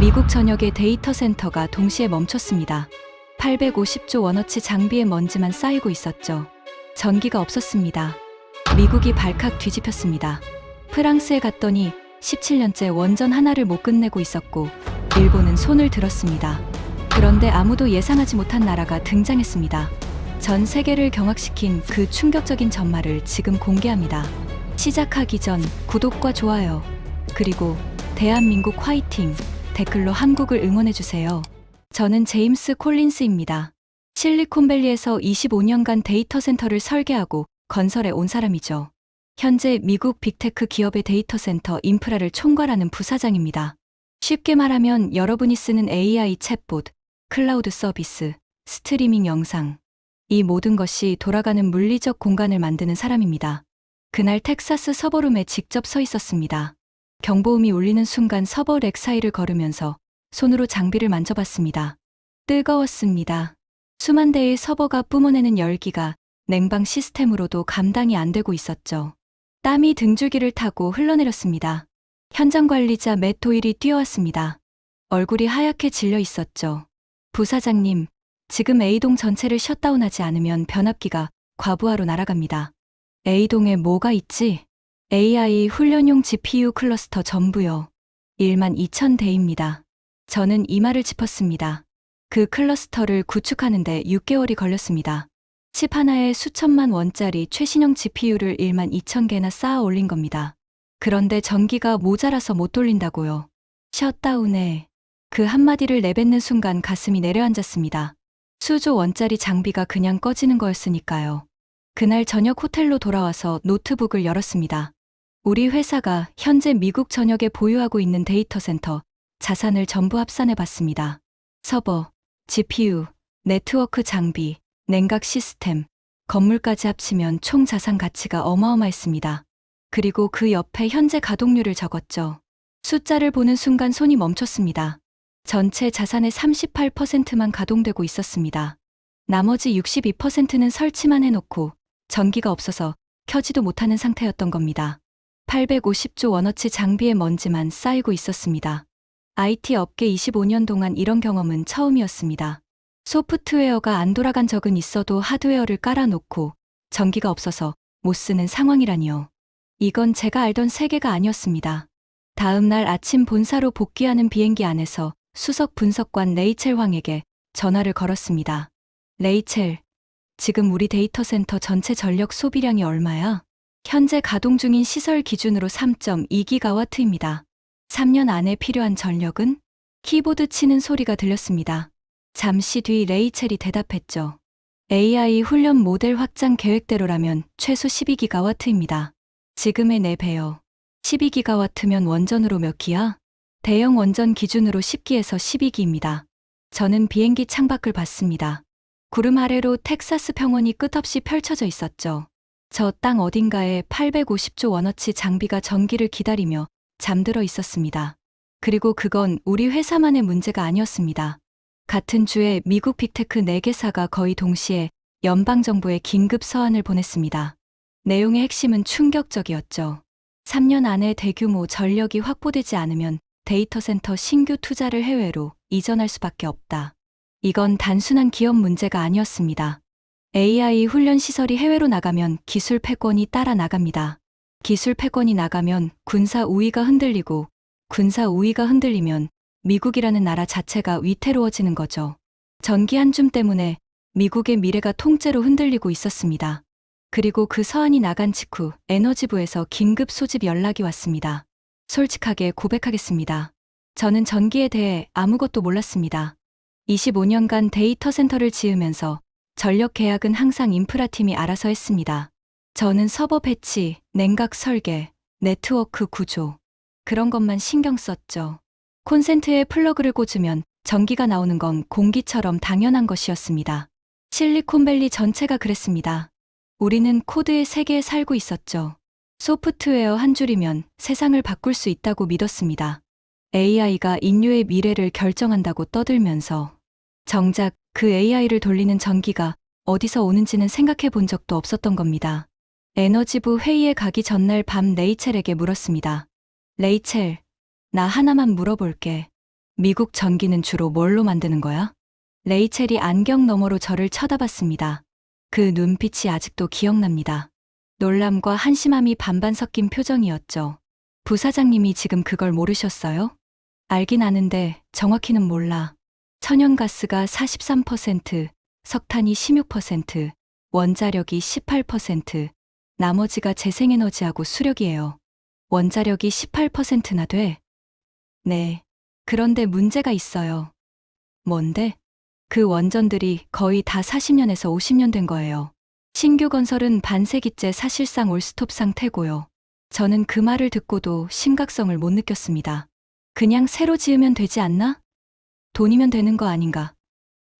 미국 전역의 데이터 센터가 동시에 멈췄습니다. 850조 원어치 장비의 먼지만 쌓이고 있었죠. 전기가 없었습니다. 미국이 발칵 뒤집혔습니다. 프랑스에 갔더니 17년째 원전 하나를 못 끝내고 있었고 일본은 손을 들었습니다. 그런데 아무도 예상하지 못한 나라가 등장했습니다. 전 세계를 경악시킨 그 충격적인 전말을 지금 공개합니다. 시작하기 전 구독과 좋아요, 그리고 대한민국 화이팅 댓글로 한국을 응원해주세요. 저는 제임스 콜린스입니다. 실리콘밸리에서 25년간 데이터 센터를 설계하고 건설해 온 사람이죠. 현재 미국 빅테크 기업의 데이터 센터 인프라를 총괄하는 부사장입니다. 쉽게 말하면 여러분이 쓰는 AI 챗봇, 클라우드 서비스, 스트리밍 영상, 이 모든 것이 돌아가는 물리적 공간을 만드는 사람입니다. 그날 텍사스 서버룸에 직접 서 있었습니다. 경보음이 울리는 순간 서버 렉 사이를 걸으면서 손으로 장비를 만져봤습니다. 뜨거웠습니다. 수만 대의 서버가 뿜어내는 열기가 냉방 시스템으로도 감당이 안 되고 있었죠. 땀이 등줄기를 타고 흘러내렸습니다. 현장 관리자 맷 도일이 뛰어왔습니다. 얼굴이 하얗게 질려 있었죠. 부사장님, 지금 A동 전체를 셧다운하지 않으면 변압기가 과부하로 날아갑니다. A동에 뭐가 있지? AI 훈련용 GPU 클러스터 전부요. 12,000대입니다. 저는 이마를 짚었습니다. 그 클러스터를 구축하는데 6개월이 걸렸습니다. 칩 하나에 수천만 원짜리 최신형 GPU를 12,000개나 쌓아 올린 겁니다. 그런데 전기가 모자라서 못 돌린다고요. 셧다운에 그 한마디를 내뱉는 순간 가슴이 내려앉았습니다. 수조 원짜리 장비가 그냥 꺼지는 거였으니까요. 그날 저녁 호텔로 돌아와서 노트북을 열었습니다. 우리 회사가 현재 미국 전역에 보유하고 있는 데이터 센터 자산을 전부 합산해 봤습니다. 서버, GPU, 네트워크 장비, 냉각 시스템, 건물까지 합치면 총 자산 가치가 어마어마했습니다. 그리고 그 옆에 현재 가동률을 적었죠. 숫자를 보는 순간 손이 멈췄습니다. 전체 자산의 38%만 가동되고 있었습니다. 나머지 62%는 설치만 해놓고 전기가 없어서 켜지도 못하는 상태였던 겁니다. 850조 원어치 장비의 먼지만 쌓이고 있었습니다. IT 업계 25년 동안 이런 경험은 처음이었습니다. 소프트웨어가 안 돌아간 적은 있어도 하드웨어를 깔아놓고 전기가 없어서 못 쓰는 상황이라니요. 이건 제가 알던 세계가 아니었습니다. 다음 날 아침 본사로 복귀하는 비행기 안에서 수석 분석관 레이첼 황에게 전화를 걸었습니다. 레이첼, 지금 우리 데이터 센터 전체 전력 소비량이 얼마야? 현재 가동 중인 시설 기준으로 3.2기가와트입니다. 3년 안에 필요한 전력은? 키보드 치는 소리가 들렸습니다. 잠시 뒤 레이첼이 대답했죠. AI 훈련 모델 확장 계획대로라면 최소 12기가와트입니다. 지금의 4배요. 12기가와트면 원전으로 몇 기야? 대형 원전 기준으로 10기에서 12기입니다. 저는 비행기 창밖을 봤습니다. 구름 아래로 텍사스 평원이 끝없이 펼쳐져 있었죠. 저 땅 어딘가에 850조 원어치 장비가 전기를 기다리며 잠들어 있었습니다. 그리고 그건 우리 회사만의 문제가 아니었습니다. 같은 주에 미국 빅테크 4개사가 거의 동시에 연방정부에 긴급 서한을 보냈습니다. 내용의 핵심은 충격적이었죠. 3년 안에 대규모 전력이 확보되지 않으면 데이터 센터 신규 투자를 해외로 이전할 수밖에 없다. 이건 단순한 기업 문제가 아니었습니다. AI 훈련 시설이 해외로 나가면 기술 패권이 따라 나갑니다. 기술 패권이 나가면 군사 우위가 흔들리고 군사 우위가 흔들리면 미국이라는 나라 자체가 위태로워지는 거죠. 전기 한 줌 때문에 미국의 미래가 통째로 흔들리고 있었습니다. 그리고 그 서한이 나간 직후 에너지부에서 긴급 소집 연락이 왔습니다. 솔직하게 고백하겠습니다. 저는 전기에 대해 아무것도 몰랐습니다. 25년간 데이터 센터를 지으면서 전력 계약은 항상 인프라팀이 알아서 했습니다. 저는 서버 배치, 냉각 설계, 네트워크 구조, 그런 것만 신경 썼죠. 콘센트에 플러그를 꽂으면 전기가 나오는 건 공기처럼 당연한 것이었습니다. 실리콘밸리 전체가 그랬습니다. 우리는 코드의 세계에 살고 있었죠. 소프트웨어 한 줄이면 세상을 바꿀 수 있다고 믿었습니다. AI가 인류의 미래를 결정한다고 떠들면서 정작 그 AI를 돌리는 전기가 어디서 오는지는 생각해 본 적도 없었던 겁니다. 에너지부 회의에 가기 전날 밤 레이첼에게 물었습니다. 레이첼, 나 하나만 물어볼게. 미국 전기는 주로 뭘로 만드는 거야? 레이첼이 안경 너머로 저를 쳐다봤습니다. 그 눈빛이 아직도 기억납니다. 놀람과 한심함이 반반 섞인 표정이었죠. 부사장님이 지금 그걸 모르셨어요? 알긴 아는데 정확히는 몰라. 천연가스가 43%, 석탄이 16%, 원자력이 18%, 나머지가 재생에너지하고 수력이에요. 원자력이 18%나 돼? 네. 그런데 문제가 있어요. 뭔데? 그 원전들이 거의 다 40년에서 50년 된 거예요. 신규 건설은 반세기째 사실상 올스톱 상태고요. 저는 그 말을 듣고도 심각성을 못 느꼈습니다. 그냥 새로 지으면 되지 않나? 돈이면 되는 거 아닌가?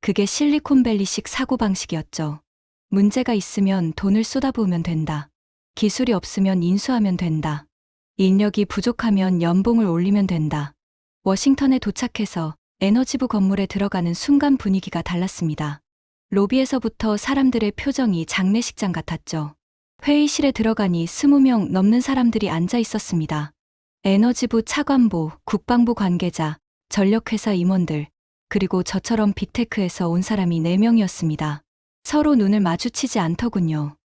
그게 실리콘밸리식 사고방식이었죠. 문제가 있으면 돈을 쏟아부으면 된다. 기술이 없으면 인수하면 된다. 인력이 부족하면 연봉을 올리면 된다. 워싱턴에 도착해서 에너지부 건물에 들어가는 순간 분위기가 달랐습니다. 로비에서부터 사람들의 표정이 장례식장 같았죠. 회의실에 들어가니 20명 넘는 사람들이 앉아 있었습니다. 에너지부 차관보, 국방부 관계자, 전력회사 임원들, 그리고 저처럼 빅테크에서 온 사람이 4명이었습니다. 서로 눈을 마주치지 않더군요.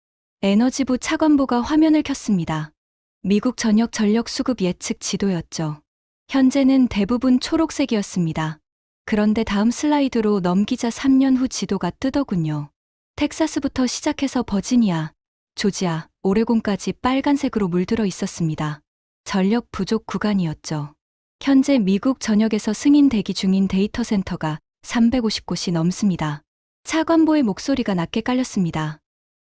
에너지부 차관보가 화면을 켰습니다. 미국 전역 전력 수급 예측 지도였죠. 현재는 대부분 초록색이었습니다. 그런데 다음 슬라이드로 넘기자 3년 후 지도가 뜨더군요. 텍사스부터 시작해서 버지니아, 조지아, 오레곤까지 빨간색으로 물들어 있었습니다. 전력 부족 구간이었죠. 현재 미국 전역에서 승인 대기 중인 데이터 센터가 350곳이 넘습니다. 차관보의 목소리가 낮게 깔렸습니다.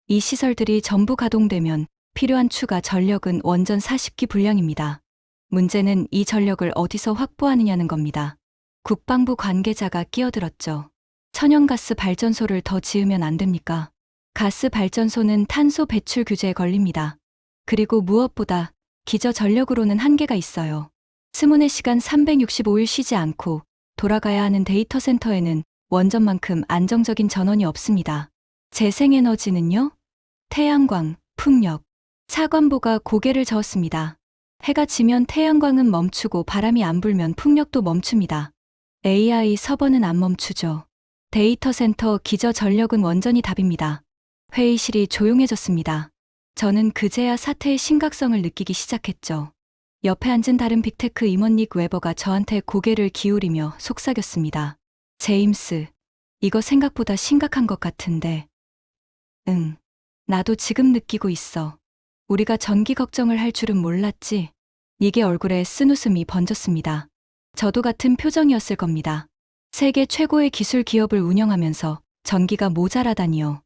이 시설들이 전부 가동되면 필요한 추가 전력은 원전 40기 분량입니다. 문제는 이 전력을 어디서 확보하느냐는 겁니다. 국방부 관계자가 끼어들었죠. 천연가스 발전소를 더 지으면 안 됩니까? 가스 발전소는 탄소 배출 규제에 걸립니다. 그리고 무엇보다 기저 전력으로는 한계가 있어요. 24시간 365일 쉬지 않고 돌아가야 하는 데이터 센터에는 원전만큼 안정적인 전원이 없습니다. 재생에너지는요? 태양광, 풍력. 차관보가 고개를 저었습니다. 해가 지면 태양광은 멈추고 바람이 안 불면 풍력도 멈춥니다. AI 서버는 안 멈추죠. 데이터 센터 기저 전력은 원전이 답입니다. 회의실이 조용해졌습니다. 저는 그제야 사태의 심각성을 느끼기 시작했죠. 옆에 앉은 다른 빅테크 임원 닉 웨버가 저한테 고개를 기울이며 속삭였습니다. 제임스, 이거 생각보다 심각한 것 같은데. 응, 나도 지금 느끼고 있어. 우리가 전기 걱정을 할 줄은 몰랐지. 닉의 얼굴에 쓴웃음이 번졌습니다. 저도 같은 표정이었을 겁니다. 세계 최고의 기술 기업을 운영하면서 전기가 모자라다니요.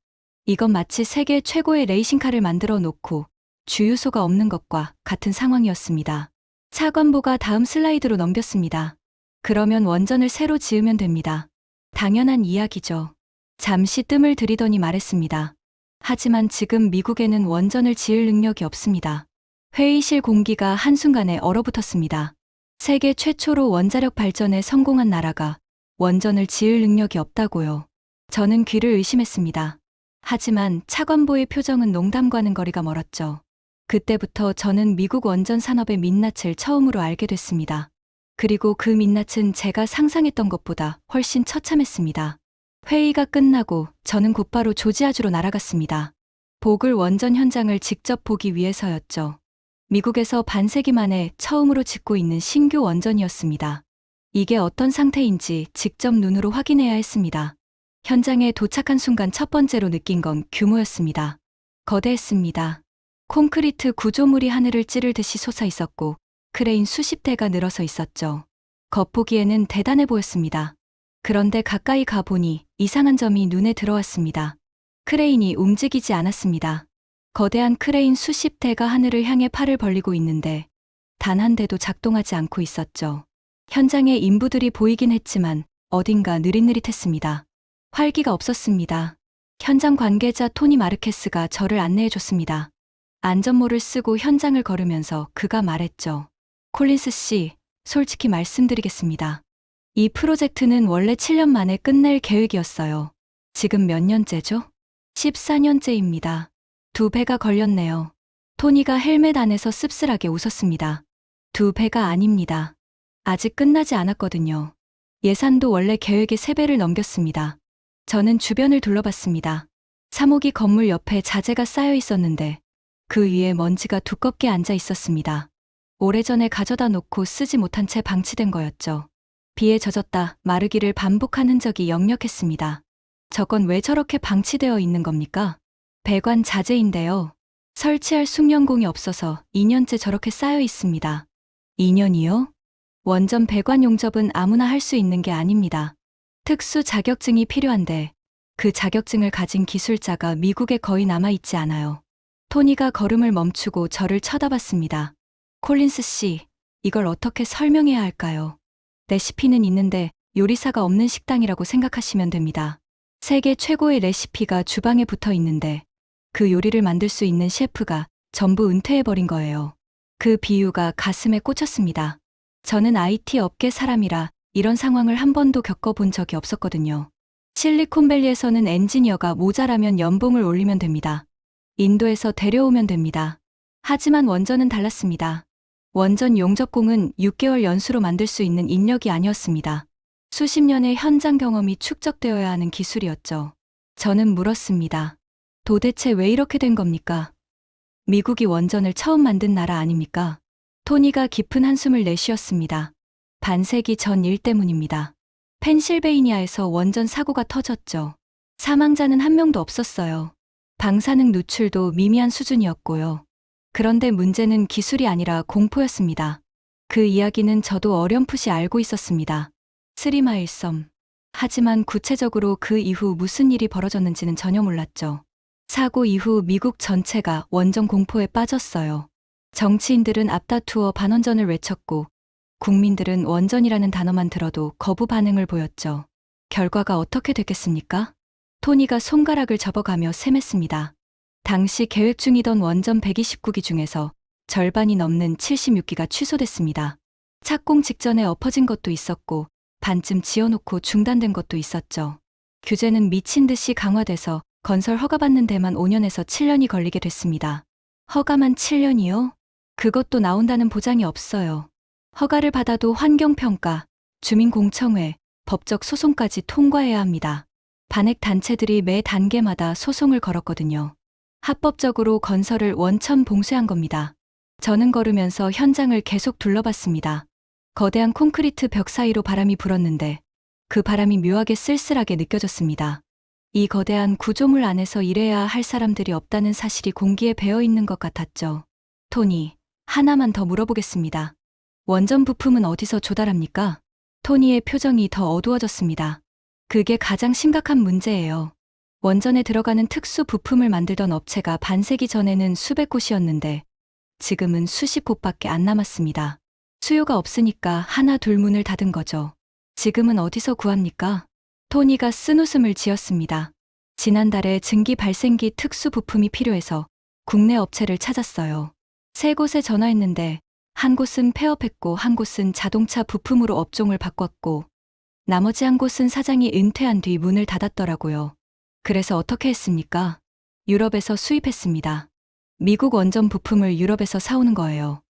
이건 마치 세계 최고의 레이싱카를 만들어 놓고 주유소가 없는 것과 같은 상황이었습니다. 차관보가 다음 슬라이드로 넘겼습니다. 그러면 원전을 새로 지으면 됩니다. 당연한 이야기죠. 잠시 뜸을 들이더니 말했습니다. 하지만 지금 미국에는 원전을 지을 능력이 없습니다. 회의실 공기가 한순간에 얼어붙었습니다. 세계 최초로 원자력 발전에 성공한 나라가 원전을 지을 능력이 없다고요. 저는 귀를 의심했습니다. 하지만 차관보의 표정은 농담과는 거리가 멀었죠. 그때부터 저는 미국 원전 산업의 민낯을 처음으로 알게 됐습니다. 그리고 그 민낯은 제가 상상했던 것보다 훨씬 처참했습니다. 회의가 끝나고 저는 곧바로 조지아주로 날아갔습니다. 보글 원전 현장을 직접 보기 위해서였죠. 미국에서 반세기 만에 처음으로 짓고 있는 신규 원전이었습니다. 이게 어떤 상태인지 직접 눈으로 확인해야 했습니다. 현장에 도착한 순간 첫 번째로 느낀 건 규모였습니다. 거대했습니다. 콘크리트 구조물이 하늘을 찌르듯이 솟아 있었고 크레인 수십 대가 늘어서 있었죠. 겉보기에는 대단해 보였습니다. 그런데 가까이 가보니 이상한 점이 눈에 들어왔습니다. 크레인이 움직이지 않았습니다. 거대한 크레인 수십 대가 하늘을 향해 팔을 벌리고 있는데 단 한 대도 작동하지 않고 있었죠. 현장에 인부들이 보이긴 했지만 어딘가 느릿느릿했습니다. 활기가 없었습니다. 현장 관계자 토니 마르케스가 저를 안내해줬습니다. 안전모를 쓰고 현장을 걸으면서 그가 말했죠. 콜린스 씨, 솔직히 말씀드리겠습니다. 이 프로젝트는 원래 7년 만에 끝낼 계획이었어요. 지금 몇 년째죠? 14년째입니다. 2배가 걸렸네요. 토니가 헬멧 안에서 씁쓸하게 웃었습니다. 2배가 아닙니다. 아직 끝나지 않았거든요. 예산도 원래 계획의 3배를 넘겼습니다. 저는 주변을 둘러봤습니다. 3호기 건물 옆에 자재가 쌓여 있었는데 그 위에 먼지가 두껍게 앉아 있었습니다. 오래전에 가져다 놓고 쓰지 못한 채 방치된 거였죠. 비에 젖었다 마르기를 반복한 흔적이 역력했습니다. 저건 왜 저렇게 방치되어 있는 겁니까? 배관 자재인데요. 설치할 숙련공이 없어서 2년째 저렇게 쌓여 있습니다. 2년이요? 원전 배관 용접은 아무나 할 수 있는 게 아닙니다. 특수 자격증이 필요한데 그 자격증을 가진 기술자가 미국에 거의 남아있지 않아요. 토니가 걸음을 멈추고 저를 쳐다봤습니다. 콜린스 씨, 이걸 어떻게 설명해야 할까요? 레시피는 있는데 요리사가 없는 식당이라고 생각하시면 됩니다. 세계 최고의 레시피가 주방에 붙어 있는데 그 요리를 만들 수 있는 셰프가 전부 은퇴해버린 거예요. 그 비유가 가슴에 꽂혔습니다. 저는 IT 업계 사람이라 이런 상황을 한 번도 겪어본 적이 없었거든요. 실리콘밸리에서는 엔지니어가 모자라면 연봉을 올리면 됩니다. 인도에서 데려오면 됩니다. 하지만 원전은 달랐습니다. 원전 용접공은 6개월 연수로 만들 수 있는 인력이 아니었습니다. 수십 년의 현장 경험이 축적되어야 하는 기술이었죠. 저는 물었습니다. 도대체 왜 이렇게 된 겁니까? 미국이 원전을 처음 만든 나라 아닙니까? 토니가 깊은 한숨을 내쉬었습니다. 반세기 전 일 때문입니다. 펜실베이니아에서 원전 사고가 터졌죠. 사망자는 한 명도 없었어요. 방사능 누출도 미미한 수준이었고요. 그런데 문제는 기술이 아니라 공포였습니다. 그 이야기는 저도 어렴풋이 알고 있었습니다. 스리마일 섬. 하지만 구체적으로 그 이후 무슨 일이 벌어졌는지는 전혀 몰랐죠. 사고 이후 미국 전체가 원전 공포에 빠졌어요. 정치인들은 앞다투어 반원전을 외쳤고 국민들은 원전이라는 단어만 들어도 거부 반응을 보였죠. 결과가 어떻게 됐겠습니까? 토니가 손가락을 접어가며 셈했습니다. 당시 계획 중이던 원전 129기 중에서 절반이 넘는 76기가 취소됐습니다. 착공 직전에 엎어진 것도 있었고 반쯤 지어놓고 중단된 것도 있었죠. 규제는 미친 듯이 강화돼서 건설 허가받는 데만 5년에서 7년이 걸리게 됐습니다. 허가만 7년이요? 그것도 나온다는 보장이 없어요. 허가를 받아도 환경평가, 주민공청회, 법적 소송까지 통과해야 합니다. 반핵 단체들이 매 단계마다 소송을 걸었거든요. 합법적으로 건설을 원천 봉쇄한 겁니다. 저는 걸으면서 현장을 계속 둘러봤습니다. 거대한 콘크리트 벽 사이로 바람이 불었는데 그 바람이 묘하게 쓸쓸하게 느껴졌습니다. 이 거대한 구조물 안에서 일해야 할 사람들이 없다는 사실이 공기에 배어 있는 것 같았죠. 토니, 하나만 더 물어보겠습니다. 원전 부품은 어디서 조달합니까? 토니의 표정이 더 어두워졌습니다. 그게 가장 심각한 문제예요. 원전에 들어가는 특수 부품을 만들던 업체가 반세기 전에는 수백 곳이었는데 지금은 수십 곳밖에 안 남았습니다. 수요가 없으니까 하나 둘 문을 닫은 거죠. 지금은 어디서 구합니까? 토니가 쓴웃음을 지었습니다. 지난달에 증기 발생기 특수 부품이 필요해서 국내 업체를 찾았어요. 3곳에 전화했는데 한 곳은 폐업했고 한 곳은 자동차 부품으로 업종을 바꿨고 나머지 한 곳은 사장이 은퇴한 뒤 문을 닫았더라고요. 그래서 어떻게 했습니까? 유럽에서 수입했습니다. 미국 원전 부품을 유럽에서 사오는 거예요.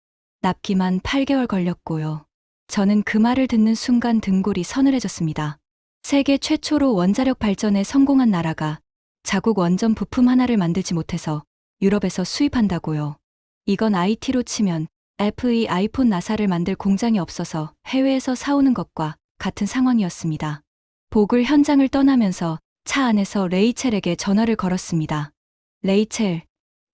납기만 8개월 걸렸고요. 저는 그 말을 듣는 순간 등골이 서늘해졌습니다. 세계 최초로 원자력 발전에 성공한 나라가 자국 원전 부품 하나를 만들지 못해서 유럽에서 수입한다고요. 이건 IT로 치면 애플이 아이폰 나사를 만들 공장이 없어서 해외에서 사오는 것과 같은 상황이었습니다. 복을 현장을 떠나면서 차 안에서 레이첼에게 전화를 걸었습니다. 레이첼,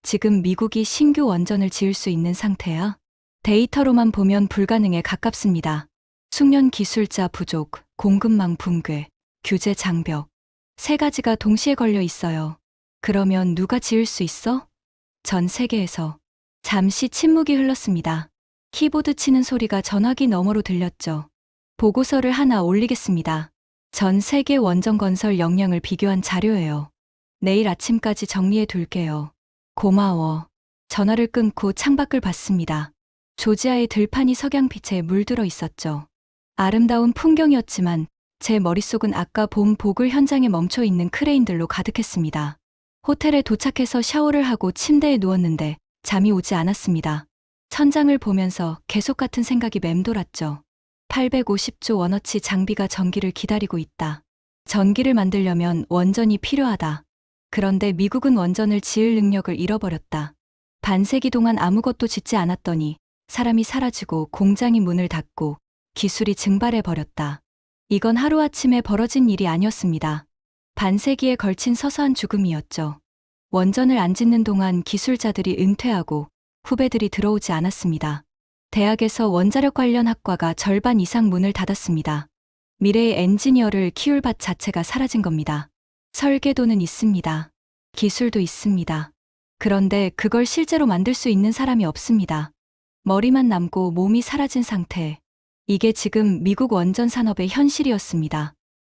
지금 미국이 신규 원전을 지을 수 있는 상태야? 데이터로만 보면 불가능에 가깝습니다. 숙련 기술자 부족, 공급망 붕괴, 규제 장벽. 3가지가 동시에 걸려 있어요. 그러면 누가 지을 수 있어? 전 세계에서. 잠시 침묵이 흘렀습니다. 키보드 치는 소리가 전화기 너머로 들렸죠. 보고서를 하나 올리겠습니다. 전 세계 원전 건설 역량을 비교한 자료예요. 내일 아침까지 정리해 둘게요. 고마워. 전화를 끊고 창밖을 봤습니다. 조지아의 들판이 석양빛에 물들어 있었죠. 아름다운 풍경이었지만 제 머릿속은 아까 본 복을 현장에 멈춰 있는 크레인들로 가득했습니다. 호텔에 도착해서 샤워를 하고 침대에 누웠는데 잠이 오지 않았습니다. 천장을 보면서 계속 같은 생각이 맴돌았죠. 850조 원어치 장비가 전기를 기다리고 있다. 전기를 만들려면 원전이 필요하다. 그런데 미국은 원전을 지을 능력을 잃어버렸다. 반세기 동안 아무것도 짓지 않았더니 사람이 사라지고 공장이 문을 닫고 기술이 증발해 버렸다. 이건 하루아침에 벌어진 일이 아니었습니다. 반세기에 걸친 서서한 죽음이었죠. 원전을 안 짓는 동안 기술자들이 은퇴하고 후배들이 들어오지 않았습니다. 대학에서 원자력 관련 학과가 절반 이상 문을 닫았습니다. 미래의 엔지니어를 키울 밭 자체가 사라진 겁니다. 설계도는 있습니다. 기술도 있습니다. 그런데 그걸 실제로 만들 수 있는 사람이 없습니다. 머리만 남고 몸이 사라진 상태. 이게 지금 미국 원전 산업의 현실이었습니다.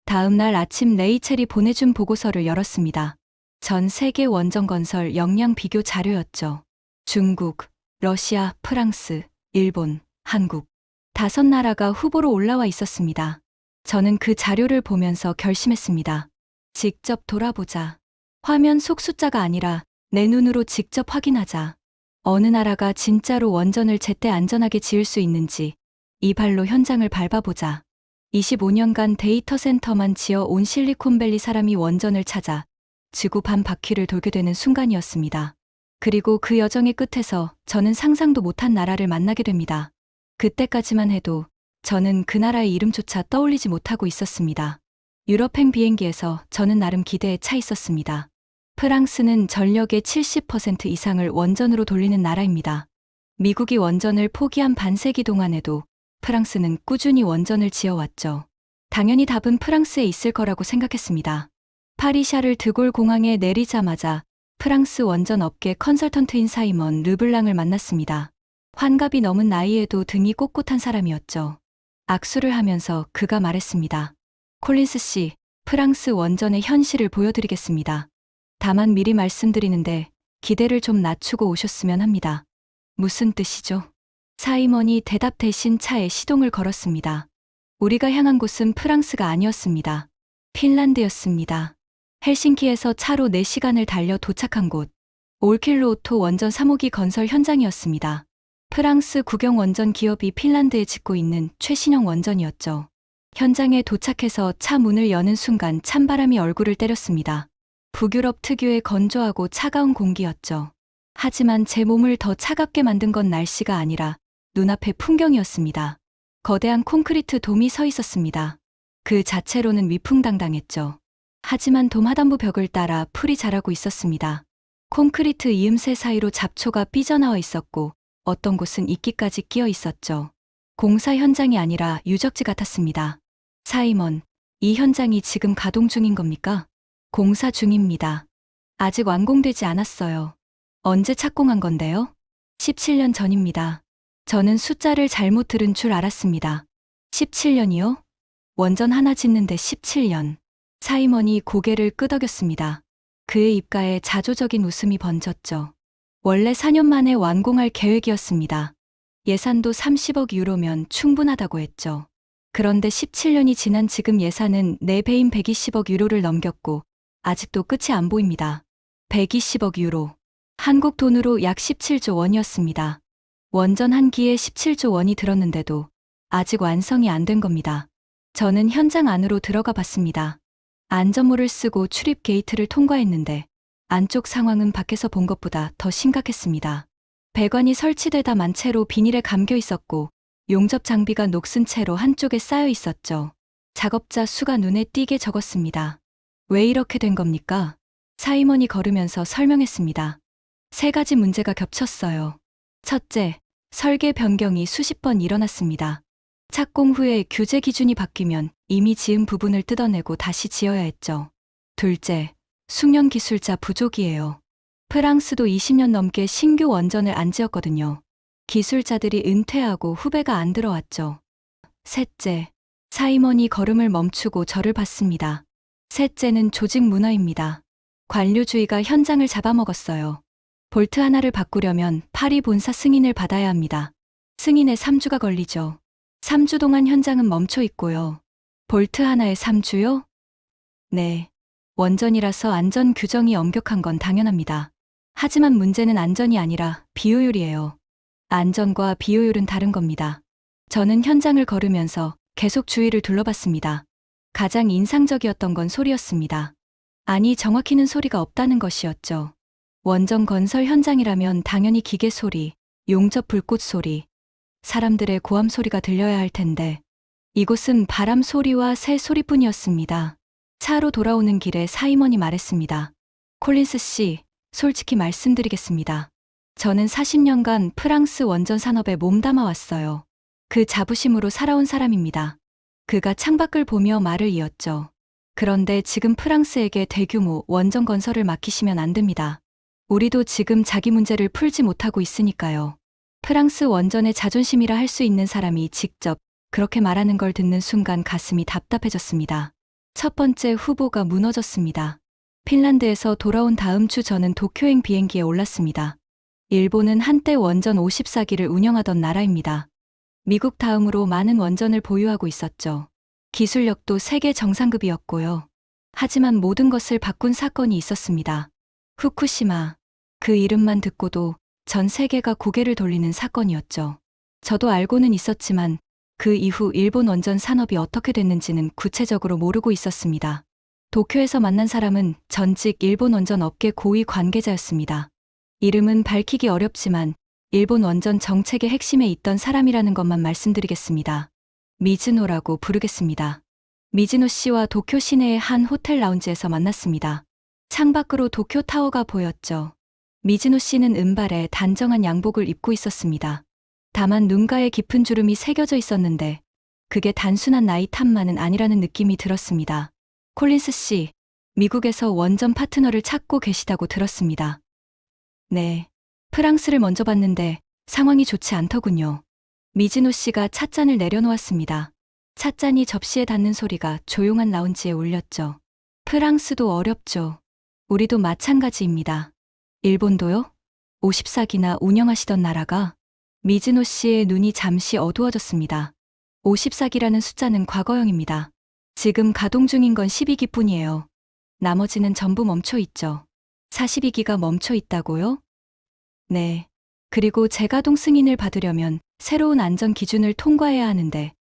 다음 날 아침 레이첼이 보내준 보고서를 열었습니다. 전 세계 원전 건설 역량 비교 자료였죠. 중국, 러시아, 프랑스, 일본, 한국. 5나라가 후보로 올라와 있었습니다. 저는 그 자료를 보면서 결심했습니다. 직접 돌아보자. 화면 속 숫자가 아니라 내 눈으로 직접 확인하자. 어느 나라가 진짜로 원전을 제때 안전하게 지을 수 있는지 이 발로 현장을 밟아보자. 25년간 데이터 센터만 지어 온 실리콘밸리 사람이 원전을 찾아 지구 반 바퀴를 돌게 되는 순간이었습니다. 그리고 그 여정의 끝에서 저는 상상도 못한 나라를 만나게 됩니다. 그때까지만 해도 저는 그 나라의 이름조차 떠올리지 못하고 있었습니다. 유럽행 비행기에서 저는 나름 기대에 차 있었습니다. 프랑스는 전력의 70% 이상을 원전으로 돌리는 나라입니다. 미국이 원전을 포기한 반세기 동안에도 프랑스는 꾸준히 원전을 지어왔죠. 당연히 답은 프랑스에 있을 거라고 생각했습니다. 파리 샤를 드골 공항에 내리자마자 프랑스 원전 업계 컨설턴트인 사이먼 르블랑을 만났습니다. 환갑이 넘은 나이에도 등이 꼿꼿한 사람이었죠. 악수를 하면서 그가 말했습니다. 콜린스 씨, 프랑스 원전의 현실을 보여드리겠습니다. 다만 미리 말씀드리는데 기대를 좀 낮추고 오셨으면 합니다. 무슨 뜻이죠? 사이먼이 대답 대신 차에 시동을 걸었습니다. 우리가 향한 곳은 프랑스가 아니었습니다. 핀란드였습니다. 헬싱키에서 차로 4시간을 달려 도착한 곳. 올킬로오토 원전 3호기 건설 현장이었습니다. 프랑스 국영 원전 기업이 핀란드에 짓고 있는 최신형 원전이었죠. 현장에 도착해서 차 문을 여는 순간 찬바람이 얼굴을 때렸습니다. 북유럽 특유의 건조하고 차가운 공기였죠. 하지만 제 몸을 더 차갑게 만든 건 날씨가 아니라 눈앞의 풍경이었습니다. 거대한 콘크리트 돔이 서 있었습니다. 그 자체로는 위풍당당했죠. 하지만 돔 하단부 벽을 따라 풀이 자라고 있었습니다. 콘크리트 이음새 사이로 잡초가 삐져나와 있었고 어떤 곳은 이끼까지 끼어 있었죠. 공사 현장이 아니라 유적지 같았습니다. 사이먼, 이 현장이 지금 가동 중인 겁니까? 공사 중입니다. 아직 완공되지 않았어요. 언제 착공한 건데요? 17년 전입니다. 저는 숫자를 잘못 들은 줄 알았습니다. 17년이요? 원전 하나 짓는데 17년. 사이먼이 고개를 끄덕였습니다. 그의 입가에 자조적인 웃음이 번졌죠. 원래 4년 만에 완공할 계획이었습니다. 예산도 30억 유로면 충분하다고 했죠. 그런데 17년이 지난 지금 예산은 4배인 120억 유로를 넘겼고 아직도 끝이 안 보입니다. 120억 유로. 한국 돈으로 약 17조 원이었습니다. 원전 한 기에 17조 원이 들었는데도 아직 완성이 안 된 겁니다. 저는 현장 안으로 들어가 봤습니다. 안전모를 쓰고 출입 게이트를 통과했는데 안쪽 상황은 밖에서 본 것보다 더 심각했습니다. 배관이 설치되다 만 채로 비닐에 감겨 있었고 용접 장비가 녹슨 채로 한쪽에 쌓여 있었죠. 작업자 수가 눈에 띄게 적었습니다. 왜 이렇게 된 겁니까? 사이먼이 걸으면서 설명했습니다. 3가지 문제가 겹쳤어요. 첫째, 설계 변경이 수십 번 일어났습니다. 착공 후에 규제 기준이 바뀌면 이미 지은 부분을 뜯어내고 다시 지어야 했죠. 둘째, 숙련 기술자 부족이에요. 프랑스도 20년 넘게 신규 원전을 안 지었거든요. 기술자들이 은퇴하고 후배가 안 들어왔죠. 셋째, 사이먼이 걸음을 멈추고 저를 봤습니다. 셋째는 조직 문화입니다. 관료주의가 현장을 잡아먹었어요. 볼트 하나를 바꾸려면 파리 본사 승인을 받아야 합니다. 승인에 3주가 걸리죠. 3주 동안 현장은 멈춰 있고요. 볼트 하나에 3주요? 네. 원전이라서 안전 규정이 엄격한 건 당연합니다. 하지만 문제는 안전이 아니라 비효율이에요. 안전과 비효율은 다른 겁니다. 저는 현장을 걸으면서 계속 주위를 둘러봤습니다. 가장 인상적이었던 건 소리였습니다. 아니, 정확히는 소리가 없다는 것이었죠. 원전 건설 현장이라면 당연히 기계 소리, 용접 불꽃 소리, 사람들의 고함 소리가 들려야 할 텐데, 이곳은 바람 소리와 새 소리뿐이었습니다. 차로 돌아오는 길에 사임원이 말했습니다. 콜린스 씨, 솔직히 말씀드리겠습니다. 저는 40년간 프랑스 원전 산업에 몸담아 왔어요. 그 자부심으로 살아온 사람입니다. 그가 창밖을 보며 말을 이었죠. 그런데 지금 프랑스에게 대규모 원전 건설을 맡기시면 안 됩니다. 우리도 지금 자기 문제를 풀지 못하고 있으니까요. 프랑스 원전의 자존심이라 할 수 있는 사람이 직접 그렇게 말하는 걸 듣는 순간 가슴이 답답해졌습니다. 첫 번째 후보가 무너졌습니다. 핀란드에서 돌아온 다음 주 저는 도쿄행 비행기에 올랐습니다. 일본은 한때 원전 54기를 운영하던 나라입니다. 미국 다음으로 많은 원전을 보유하고 있었죠. 기술력도 세계 정상급이었고요. 하지만 모든 것을 바꾼 사건이 있었습니다. 후쿠시마. 그 이름만 듣고도 전 세계가 고개를 돌리는 사건이었죠. 저도 알고는 있었지만 그 이후 일본 원전 산업이 어떻게 됐는지는 구체적으로 모르고 있었습니다. 도쿄에서 만난 사람은 전직 일본 원전 업계 고위 관계자였습니다. 이름은 밝히기 어렵지만 일본 원전 정책의 핵심에 있던 사람이라는 것만 말씀드리겠습니다. 미즈노라고 부르겠습니다. 미즈노 씨와 도쿄 시내의 한 호텔 라운지에서 만났습니다. 창밖으로 도쿄 타워가 보였죠. 미즈노 씨는 은발에 단정한 양복을 입고 있었습니다. 다만 눈가에 깊은 주름이 새겨져 있었는데 그게 단순한 나이 탓만은 아니라는 느낌이 들었습니다. 콜린스 씨, 미국에서 원전 파트너를 찾고 계시다고 들었습니다. 네, 프랑스를 먼저 봤는데 상황이 좋지 않더군요. 미즈노 씨가 찻잔을 내려놓았습니다. 찻잔이 접시에 닿는 소리가 조용한 라운지에 울렸죠. 프랑스도 어렵죠. 우리도 마찬가지입니다. 일본도요? 54기나 운영하시던 나라가? 미즈노 씨의 눈이 잠시 어두워졌습니다. 54기라는 숫자는 과거형입니다. 지금 가동 중인 건 12기뿐이에요. 나머지는 전부 멈춰 있죠. 42기가 멈춰 있다고요? 네. 그리고 재가동 승인을 받으려면 새로운 안전 기준을 통과해야 하는데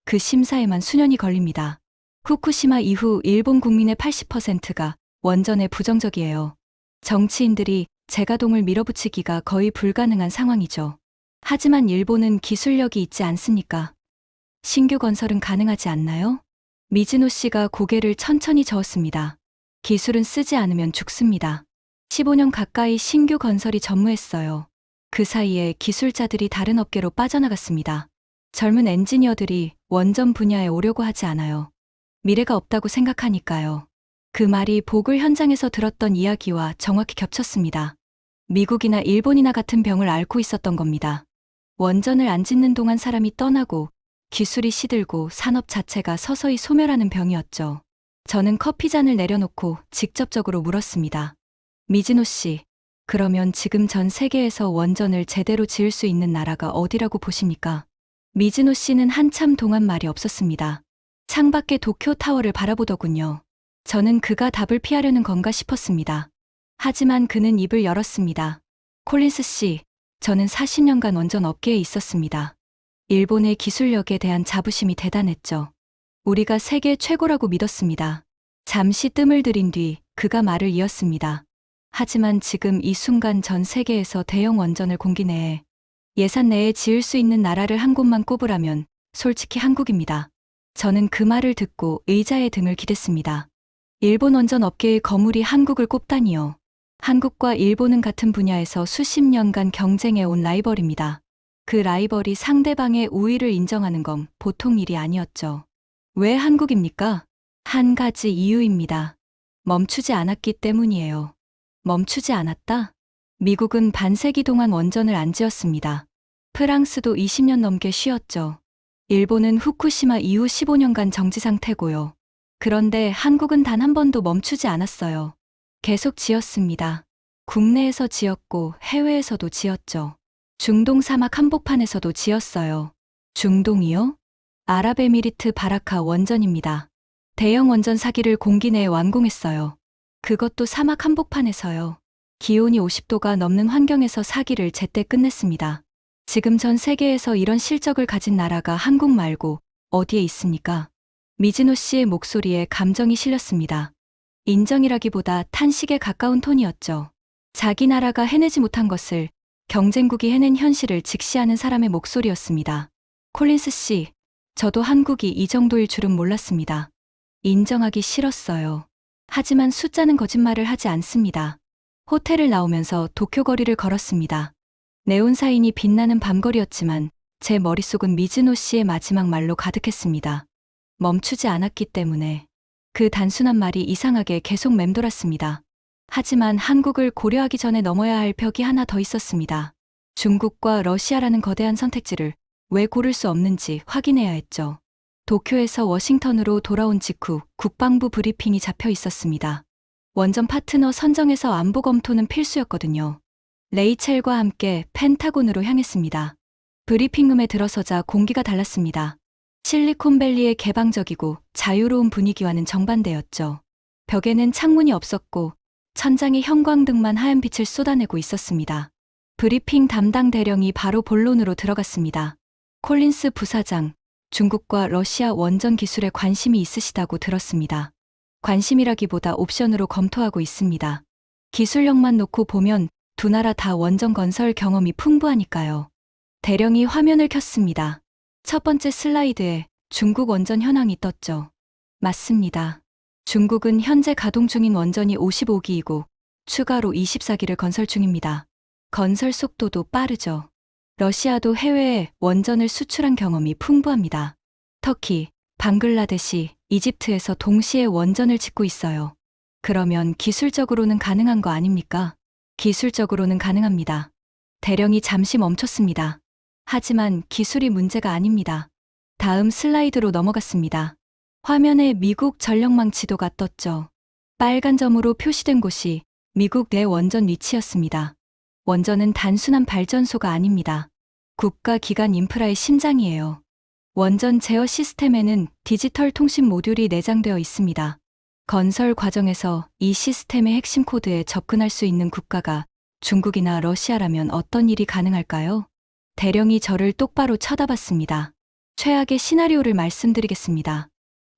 그 심사에만 수년이 걸립니다. 후쿠시마 이후 일본 국민의 80%가 원전에 부정적이에요. 정치인들이 재가동을 밀어붙이기가 거의 불가능한 상황이죠. 하지만 일본은 기술력이 있지 않습니까? 신규 건설은 가능하지 않나요? 미즈노 씨가 고개를 천천히 저었습니다. 기술은 쓰지 않으면 죽습니다. 15년 가까이 신규 건설이 전무했어요. 그 사이에 기술자들이 다른 업계로 빠져나갔습니다. 젊은 엔지니어들이 원전 분야에 오려고 하지 않아요. 미래가 없다고 생각하니까요. 그 말이 보글 현장에서 들었던 이야기와 정확히 겹쳤습니다. 미국이나 일본이나 같은 병을 앓고 있었던 겁니다. 원전을 안 짓는 동안 사람이 떠나고 기술이 시들고 산업 자체가 서서히 소멸하는 병이었죠. 저는 커피잔을 내려놓고 직접적으로 물었습니다. 미즈노 씨, 그러면 지금 전 세계에서 원전을 제대로 지을 수 있는 나라가 어디라고 보십니까? 미즈노 씨는 한참 동안 말이 없었습니다. 창밖의 도쿄 타워를 바라보더군요. 저는 그가 답을 피하려는 건가 싶었습니다. 하지만 그는 입을 열었습니다. 콜린스 씨, 저는 40년간 원전 업계에 있었습니다. 일본의 기술력에 대한 자부심이 대단했죠. 우리가 세계 최고라고 믿었습니다. 잠시 뜸을 들인 뒤 그가 말을 이었습니다. 하지만 지금 이 순간 전 세계에서 대형 원전을 공기 내에 예산 내에 지을 수 있는 나라를 한 곳만 꼽으라면 솔직히 한국입니다. 저는 그 말을 듣고 의자에 등을 기댔습니다. 일본 원전 업계의 거물이 한국을 꼽다니요. 한국과 일본은 같은 분야에서 수십 년간 경쟁해온 라이벌입니다. 그 라이벌이 상대방의 우위를 인정하는 건 보통 일이 아니었죠. 왜 한국입니까? 한 가지 이유입니다. 멈추지 않았기 때문이에요. 멈추지 않았다? 미국은 반세기 동안 원전을 안 지었습니다. 프랑스도 20년 넘게 쉬었죠. 일본은 후쿠시마 이후 15년간 정지 상태고요. 그런데 한국은 단 한 번도 멈추지 않았어요. 계속 지었습니다. 국내에서 지었고 해외에서도 지었죠. 중동 사막 한복판에서도 지었어요. 중동이요? 아랍에미리트 바라카 원전입니다. 대형 원전 사기를 공기 내에 완공했어요. 그것도 사막 한복판에서요. 기온이 50도가 넘는 환경에서 사기를 제때 끝냈습니다. 지금 전 세계에서 이런 실적을 가진 나라가 한국 말고 어디에 있습니까? 미즈노 씨의 목소리에 감정이 실렸습니다. 인정이라기보다 탄식에 가까운 톤이었죠. 자기 나라가 해내지 못한 것을 경쟁국이 해낸 현실을 직시하는 사람의 목소리였습니다. 콜린스 씨, 저도 한국이 이 정도일 줄은 몰랐습니다. 인정하기 싫었어요. 하지만 숫자는 거짓말을 하지 않습니다. 호텔을 나오면서 도쿄 거리를 걸었습니다. 네온사인이 빛나는 밤거리였지만 제 머릿속은 미즈노 씨의 마지막 말로 가득했습니다. 멈추지 않았기 때문에. 그 단순한 말이 이상하게 계속 맴돌았습니다. 하지만 한국을 고려하기 전에 넘어야 할 벽이 하나 더 있었습니다. 중국과 러시아라는 거대한 선택지를 왜 고를 수 없는지 확인해야 했죠. 도쿄에서 워싱턴으로 돌아온 직후 국방부 브리핑이 잡혀 있었습니다. 원전 파트너 선정에서 안보 검토는 필수였거든요. 레이첼과 함께 펜타곤으로 향했습니다. 브리핑룸에 들어서자 공기가 달랐습니다. 실리콘밸리의 개방적이고 자유로운 분위기와는 정반대였죠. 벽에는 창문이 없었고 천장에 형광등만 하얀 빛을 쏟아내고 있었습니다. 브리핑 담당 대령이 바로 본론으로 들어갔습니다. 콜린스 부사장, 중국과 러시아 원전 기술에 관심이 있으시다고 들었습니다. 관심이라기보다 옵션으로 검토하고 있습니다. 기술력만 놓고 보면 두 나라 다 원전 건설 경험이 풍부하니까요. 대령이 화면을 켰습니다. 첫 번째 슬라이드에 중국 원전 현황이 떴죠. 맞습니다. 중국은 현재 가동 중인 원전이 55기이고 추가로 24기를 건설 중입니다. 건설 속도도 빠르죠. 러시아도 해외에 원전을 수출한 경험이 풍부합니다. 터키, 방글라데시, 이집트에서 동시에 원전을 짓고 있어요. 그러면 기술적으로는 가능한 거 아닙니까? 기술적으로는 가능합니다. 대령이 잠시 멈췄습니다. 하지만 기술이 문제가 아닙니다. 다음 슬라이드로 넘어갔습니다. 화면에 미국 전력망 지도가 떴죠. 빨간 점으로 표시된 곳이 미국 내 원전 위치였습니다. 원전은 단순한 발전소가 아닙니다. 국가 기관 인프라의 심장이에요. 원전 제어 시스템에는 디지털 통신 모듈이 내장되어 있습니다. 건설 과정에서 이 시스템의 핵심 코드에 접근할 수 있는 국가가 중국이나 러시아라면 어떤 일이 가능할까요? 대령이 저를 똑바로 쳐다봤습니다. 최악의 시나리오를 말씀드리겠습니다.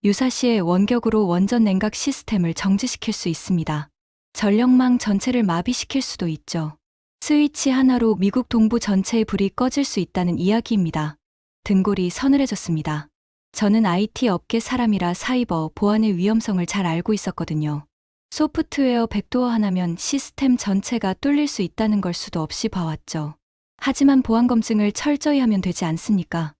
유사시에 원격으로 원전 냉각 시스템을 정지시킬 수 있습니다. 전력망 전체를 마비시킬 수도 있죠. 스위치 하나로 미국 동부 전체의 불이 꺼질 수 있다는 이야기입니다. 등골이 서늘해졌습니다. 저는 IT 업계 사람이라 사이버 보안의 위험성을 잘 알고 있었거든요. 소프트웨어 백도어 하나면 시스템 전체가 뚫릴 수 있다는 걸 수도 없이 봐왔죠. 하지만 보안 검증을 철저히 하면 되지 않습니까?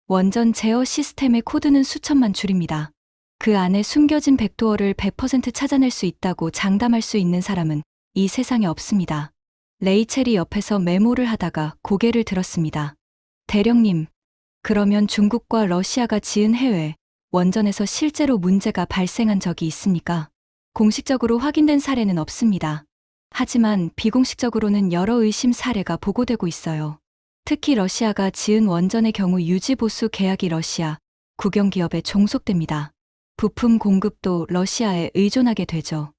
원전 제어 시스템의 코드는 수천만 줄입니다. 그 안에 숨겨진 백도어를 100% 찾아낼 수 있다고 장담할 수 있는 사람은 이 세상에 없습니다. 레이첼이 옆에서 메모를 하다가 고개를 들었습니다. 대령님, 그러면 중국과 러시아가 지은 해외 원전에서 실제로 문제가 발생한 적이 있습니까? 공식적으로 확인된 사례는 없습니다. 하지만 비공식적으로는 여러 의심 사례가 보고되고 있어요. 특히 러시아가 지은 원전의 경우 유지보수 계약이 러시아 국영기업에 종속됩니다. 부품 공급도 러시아에 의존하게 되죠.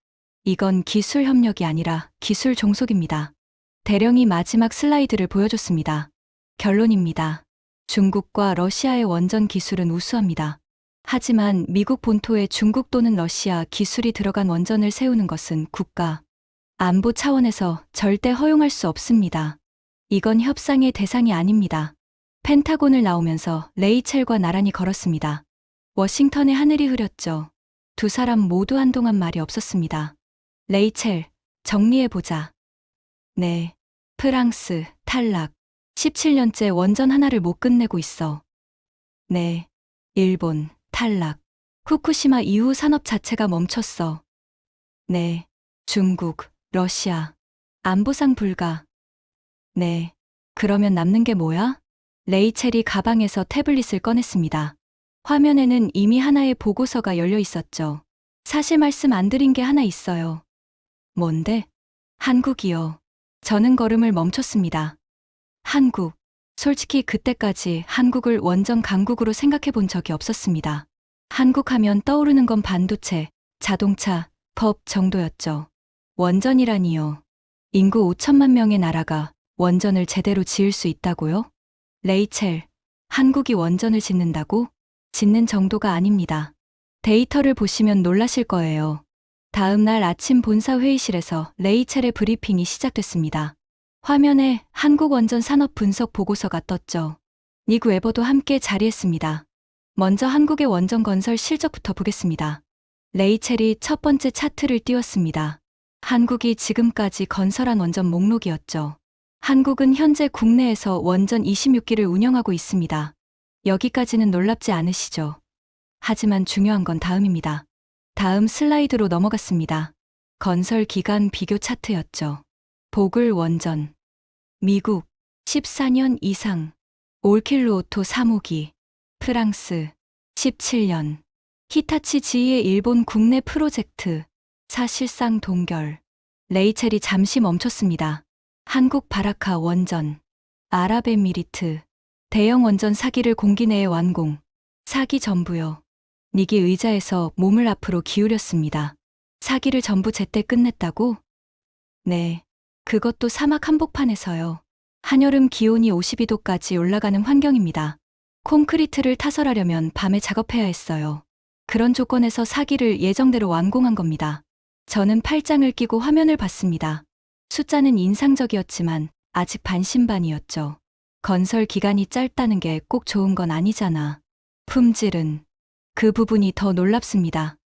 이건 기술 협력이 아니라 기술 종속입니다. 대령이 마지막 슬라이드를 보여줬습니다. 결론입니다. 중국과 러시아의 원전 기술은 우수합니다. 하지만 미국 본토에 중국 또는 러시아 기술이 들어간 원전을 세우는 것은 국가 안보 차원에서 절대 허용할 수 없습니다. 이건 협상의 대상이 아닙니다. 펜타곤을 나오면서 레이첼과 나란히 걸었습니다. 워싱턴의 하늘이 흐렸죠. 두 사람 모두 한동안 말이 없었습니다. 레이첼, 정리해보자. 네. 프랑스, 탈락. 17년째 원전 하나를 못 끝내고 있어. 네. 일본, 탈락. 후쿠시마 이후 산업 자체가 멈췄어. 네. 중국, 러시아. 안보상 불가. 네. 그러면 남는 게 뭐야? 레이첼이 가방에서 태블릿을 꺼냈습니다. 화면에는 이미 하나의 보고서가 열려 있었죠. 사실 말씀 안 드린 게 하나 있어요. 뭔데? 한국이요. 저는 걸음을 멈췄습니다. 한국. 솔직히 그때까지 한국을 원전 강국으로 생각해 본 적이 없었습니다. 한국 하면 떠오르는 건 반도체, 자동차, 법 정도였죠. 원전이라니요. 인구 5천만 명의 나라가 원전을 제대로 지을 수 있다고요? 레이첼, 한국이 원전을 짓는다고? 짓는 정도가 아닙니다. 데이터를 보시면 놀라실 거예요. 다음 날 아침 본사 회의실에서 레이첼의 브리핑이 시작됐습니다. 화면에 한국원전 산업 분석 보고서가 떴죠. 닉 웨버도 함께 자리했습니다. 먼저 한국의 원전 건설 실적부터 보겠습니다. 레이첼이 첫 번째 차트를 띄웠습니다. 한국이 지금까지 건설한 원전 목록이었죠. 한국은 현재 국내에서 원전 26기를 운영하고 있습니다. 여기까지는 놀랍지 않으시죠? 하지만 중요한 건 다음입니다. 다음 슬라이드로 넘어갔습니다. 건설 기간 비교 차트였죠. 보글 원전, 미국 14년 이상, 올킬루오토 3호기, 프랑스 17년, 히타치 지의 일본 국내 프로젝트, 사실상 동결. 레이첼이 잠시 멈췄습니다. 한국 바라카 원전, 아랍에미리트, 대형 원전 4기를 공기 내에 완공, 4기 전부요. 닉이 의자에서 몸을 앞으로 기울였습니다. 4기를 전부 제때 끝냈다고? 네. 그것도 사막 한복판에서요. 한여름 기온이 52도까지 올라가는 환경입니다. 콘크리트를 타설하려면 밤에 작업해야 했어요. 그런 조건에서 4기를 예정대로 완공한 겁니다. 저는 팔짱을 끼고 화면을 봤습니다. 숫자는 인상적이었지만 아직 반신반의였죠. 건설 기간이 짧다는 게 꼭 좋은 건 아니잖아. 품질은. 그 부분이 더 놀랍습니다.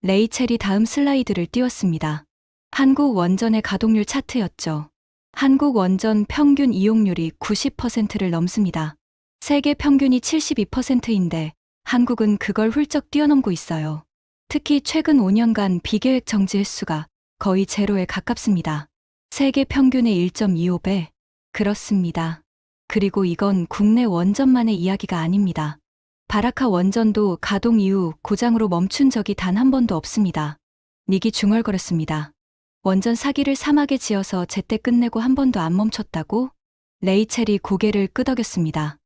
레이첼이 다음 슬라이드를 띄웠습니다. 한국 원전의 가동률 차트였죠. 한국 원전 평균 이용률이 90%를 넘습니다. 세계 평균이 72%인데 한국은 그걸 훌쩍 뛰어넘고 있어요. 특히 최근 5년간 비계획 정지 횟수가 거의 제로에 가깝습니다. 세계 평균의 1.25배. 그렇습니다. 그리고 이건 국내 원전만의 이야기가 아닙니다. 바라카 원전도 가동 이후 고장으로 멈춘 적이 단 한 번도 없습니다. 닉이 중얼거렸습니다. 원전 4기를 사막에 지어서 제때 끝내고 한 번도 안 멈췄다고? 레이첼이 고개를 끄덕였습니다.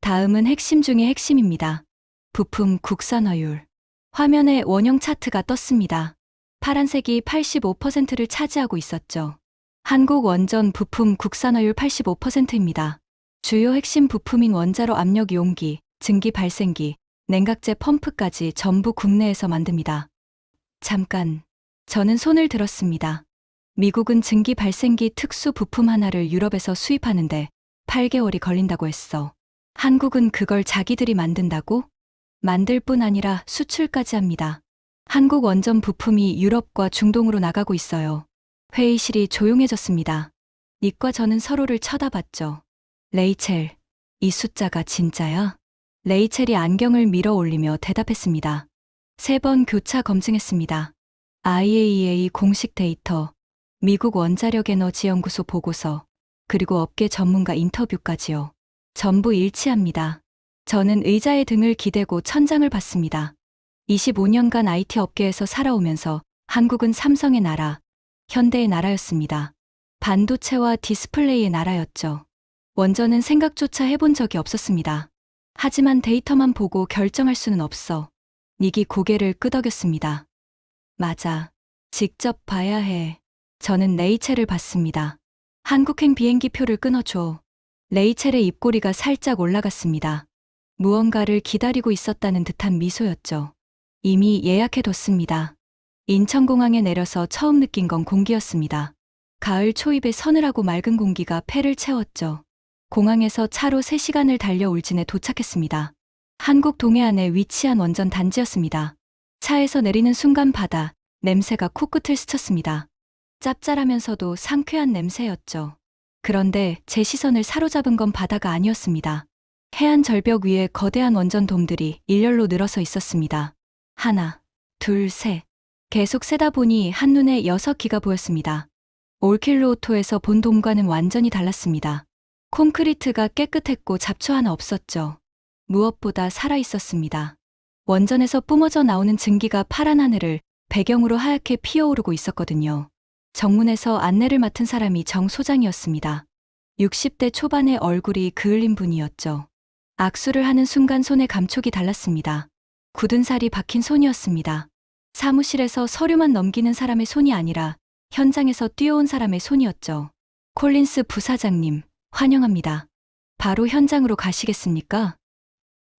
다음은 핵심 중의 핵심입니다. 부품 국산화율. 화면에 원형 차트가 떴습니다. 파란색이 85%를 차지하고 있었죠. 한국 원전 부품 국산화율 85%입니다. 주요 핵심 부품인 원자로 압력 용기, 증기 발생기, 냉각제 펌프까지 전부 국내에서 만듭니다. 잠깐, 저는 손을 들었습니다. 미국은 증기 발생기 특수 부품 하나를 유럽에서 수입하는데 8개월이 걸린다고 했어. 한국은 그걸 자기들이 만든다고? 만들 뿐 아니라 수출까지 합니다. 한국 원전 부품이 유럽과 중동으로 나가고 있어요. 회의실이 조용해졌습니다. 닉과 저는 서로를 쳐다봤죠. 레이첼, 이 숫자가 진짜야? 레이첼이 안경을 밀어 올리며 대답했습니다. 3번 교차 검증했습니다. IAEA 공식 데이터, 미국 원자력에너지연구소 보고서, 그리고 업계 전문가 인터뷰까지요. 전부 일치합니다. 저는 의자에 등을 기대고 천장을 봤습니다. 25년간 IT 업계에서 살아오면서 한국은 삼성의 나라, 현대의 나라였습니다. 반도체와 디스플레이의 나라였죠. 원전은 생각조차 해본 적이 없었습니다. 하지만 데이터만 보고 결정할 수는 없어. 닉이 고개를 끄덕였습니다. 맞아. 직접 봐야 해. 저는 레이첼을 봤습니다. 한국행 비행기표를 끊어줘. 레이첼의 입꼬리가 살짝 올라갔습니다. 무언가를 기다리고 있었다는 듯한 미소였죠. 이미 예약해뒀습니다. 인천공항에 내려서 처음 느낀 건 공기였습니다. 가을 초입에 서늘하고 맑은 공기가 폐를 채웠죠. 공항에서 차로 3시간을 달려 울진에 도착했습니다. 한국 동해안에 위치한 원전 단지였습니다. 차에서 내리는 순간 바다, 냄새가 코끝을 스쳤습니다. 짭짤하면서도 상쾌한 냄새였죠. 그런데 제 시선을 사로잡은 건 바다가 아니었습니다. 해안 절벽 위에 거대한 원전 돔들이 일렬로 늘어서 있었습니다. 하나, 둘, 셋. 계속 세다 보니 한눈에 6기가 보였습니다. 올킬루오토에서 본 돔과는 완전히 달랐습니다. 콘크리트가 깨끗했고 잡초 하나 없었죠. 무엇보다 살아있었습니다. 원전에서 뿜어져 나오는 증기가 파란 하늘을 배경으로 하얗게 피어오르고 있었거든요. 정문에서 안내를 맡은 사람이 정 소장이었습니다. 60대 초반의 얼굴이 그을린 분이었죠. 악수를 하는 순간 손에 감촉이 달랐습니다. 굳은 살이 박힌 손이었습니다. 사무실에서 서류만 넘기는 사람의 손이 아니라 현장에서 뛰어온 사람의 손이었죠. 콜린스 부사장님, 환영합니다. 바로 현장으로 가시겠습니까?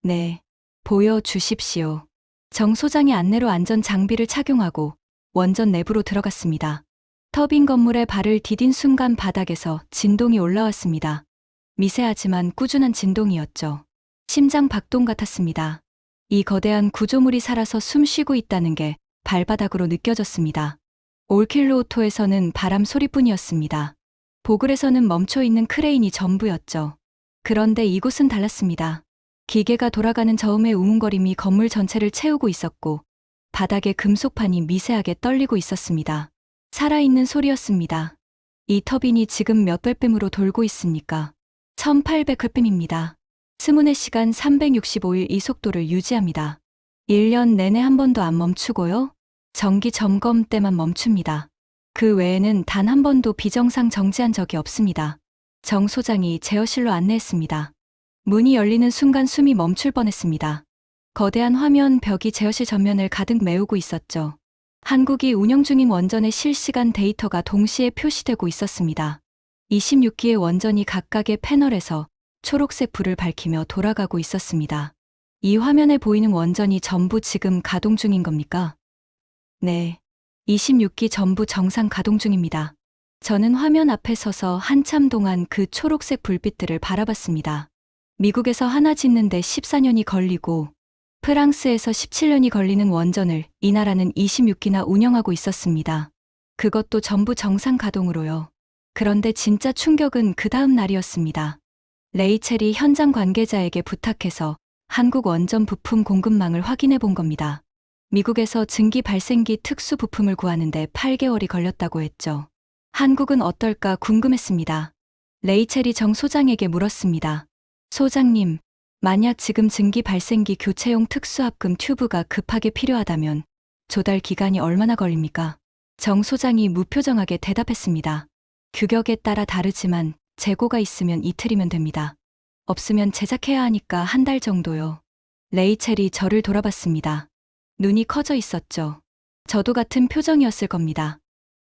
네. 보여주십시오. 정 소장이 안내로 안전 장비를 착용하고 원전 내부로 들어갔습니다. 터빈 건물에 발을 디딘 순간 바닥에서 진동이 올라왔습니다. 미세하지만 꾸준한 진동이었죠. 심장 박동 같았습니다. 이 거대한 구조물이 살아서 숨 쉬고 있다는 게 발바닥으로 느껴졌습니다. 올킬로오토에서는 바람 소리뿐이었습니다. 보글에서는 멈춰있는 크레인이 전부였죠. 그런데 이곳은 달랐습니다. 기계가 돌아가는 저음의 우웅거림이 건물 전체를 채우고 있었고 바닥에 금속판이 미세하게 떨리고 있었습니다. 살아있는 소리였습니다. 이 터빈이 지금 몇 rpm으로 돌고 있습니까? 1800rpm입니다. 스문의 시간 365일 이 속도를 유지합니다. 1년 내내 한 번도 안 멈추고요. 정기 점검 때만 멈춥니다. 그 외에는 단 한 번도 비정상 정지한 적이 없습니다. 정 소장이 제어실로 안내했습니다. 문이 열리는 순간 숨이 멈출 뻔했습니다. 거대한 화면 벽이 제어실 전면을 가득 메우고 있었죠. 한국이 운영 중인 원전의 실시간 데이터가 동시에 표시되고 있었습니다. 26기의 원전이 각각의 패널에서 초록색 불을 밝히며 돌아가고 있었습니다. 이 화면에 보이는 원전이 전부 지금 가동 중인 겁니까? 네. 26기 전부 정상 가동 중입니다. 저는 화면 앞에 서서 한참 동안 그 초록색 불빛들을 바라봤습니다. 미국에서 하나 짓는데 14년이 걸리고 프랑스에서 17년이 걸리는 원전을 이 나라는 26기나 운영하고 있었습니다. 그것도 전부 정상 가동으로요. 그런데 진짜 충격은 그 다음 날이었습니다. 레이첼이 현장 관계자에게 부탁해서 한국 원전 부품 공급망을 확인해 본 겁니다. 미국에서 증기 발생기 특수 부품을 구하는데 8개월이 걸렸다고 했죠. 한국은 어떨까 궁금했습니다. 레이첼이 정 소장에게 물었습니다. 소장님, 만약 지금 증기 발생기 교체용 특수합금 튜브가 급하게 필요하다면 조달 기간이 얼마나 걸립니까? 정 소장이 무표정하게 대답했습니다. 규격에 따라 다르지만 재고가 있으면 이틀이면 됩니다. 없으면 제작해야 하니까 한 달 정도요. 레이첼이 저를 돌아봤습니다. 눈이 커져 있었죠. 저도 같은 표정이었을 겁니다.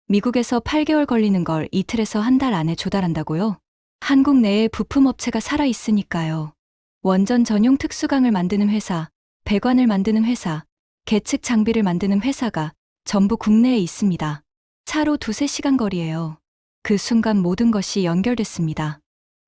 미국에서 8개월 걸리는 걸 이틀에서 한 달 안에 조달한다고요? 한국 내에 부품업체가 살아있으니까요. 원전 전용 특수강을 만드는 회사, 배관을 만드는 회사, 계측 장비를 만드는 회사가 전부 국내에 있습니다. 차로 2~3시간 거리예요. 그 순간 모든 것이 연결됐습니다.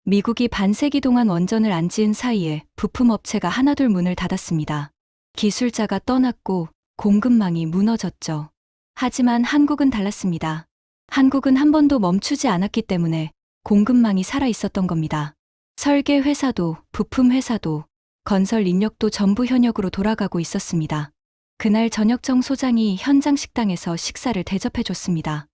미국이 반세기 동안 원전을 안 지은 사이에 부품업체가 하나둘 문을 닫았습니다. 기술자가 떠났고 공급망이 무너졌죠. 하지만 한국은 달랐습니다. 한국은 한 번도 멈추지 않았기 때문에 공급망이 살아 있었던 겁니다. 설계 회사도, 부품 회사도, 건설 인력도 전부 현역으로 돌아가고 있었습니다. 그날 저녁 정 소장이 현장 식당에서 식사를 대접해 줬습니다.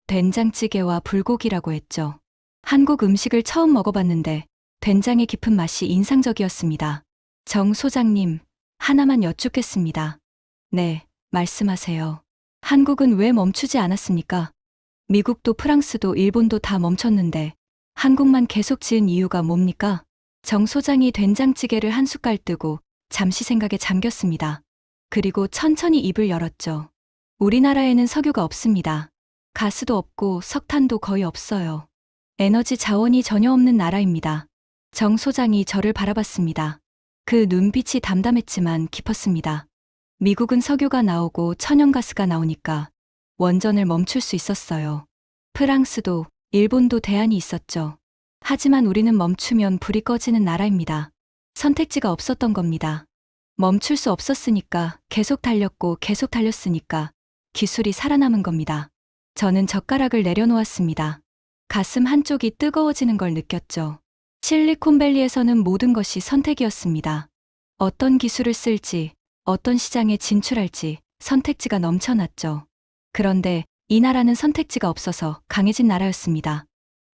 된장찌개와 불고기라고 했죠. 한국 음식을 처음 먹어봤는데 된장의 깊은 맛이 인상적이었습니다. 정 소장님, 하나만 여쭙겠습니다. 네, 말씀하세요. 한국은 왜 멈추지 않았습니까? 미국도 프랑스도 일본도 다 멈췄는데 한국만 계속 지은 이유가 뭡니까? 정 소장이 된장찌개를 한 숟갈 뜨고 잠시 생각에 잠겼습니다. 그리고 천천히 입을 열었죠. 우리나라에는 석유가 없습니다. 가스도 없고 석탄도 거의 없어요. 에너지 자원이 전혀 없는 나라입니다. 정 소장이 저를 바라봤습니다. 그 눈빛이 담담했지만 깊었습니다. 미국은 석유가 나오고 천연가스가 나오니까 원전을 멈출 수 있었어요. 프랑스도, 일본도 대안이 있었죠. 하지만 우리는 멈추면 불이 꺼지는 나라입니다. 선택지가 없었던 겁니다. 멈출 수 없었으니까 계속 달렸고 계속 달렸으니까 기술이 살아남은 겁니다. 저는 젓가락을 내려놓았습니다. 가슴 한쪽이 뜨거워지는 걸 느꼈죠. 실리콘밸리에서는 모든 것이 선택이었습니다. 어떤 기술을 쓸지, 어떤 시장에 진출할지 선택지가 넘쳐났죠. 그런데 이 나라는 선택지가 없어서 강해진 나라였습니다.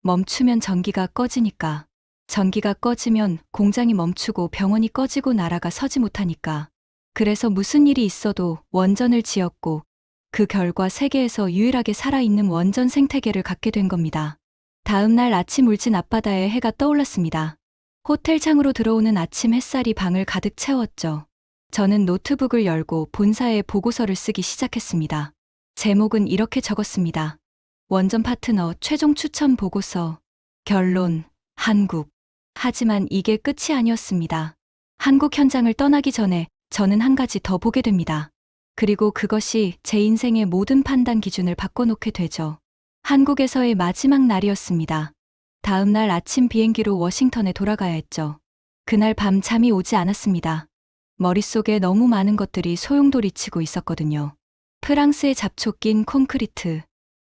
멈추면 전기가 꺼지니까. 전기가 꺼지면 공장이 멈추고 병원이 꺼지고 나라가 서지 못하니까. 그래서 무슨 일이 있어도 원전을 지었고 그 결과 세계에서 유일하게 살아있는 원전 생태계를 갖게 된 겁니다. 다음 날 아침 울진 앞바다에 해가 떠올랐습니다. 호텔 창으로 들어오는 아침 햇살이 방을 가득 채웠죠. 저는 노트북을 열고 본사에 보고서를 쓰기 시작했습니다. 제목은 이렇게 적었습니다. 원전 파트너 최종 추천 보고서. 결론, 한국. 하지만 이게 끝이 아니었습니다. 한국 현장을 떠나기 전에 저는 한 가지 더 보게 됩니다. 그리고 그것이 제 인생의 모든 판단 기준을 바꿔놓게 되죠. 한국에서의 마지막 날이었습니다. 다음 날 아침 비행기로 워싱턴에 돌아가야 했죠. 그날 밤 잠이 오지 않았습니다. 머릿속에 너무 많은 것들이 소용돌이치고 있었거든요. 프랑스의 잡초 낀 콘크리트,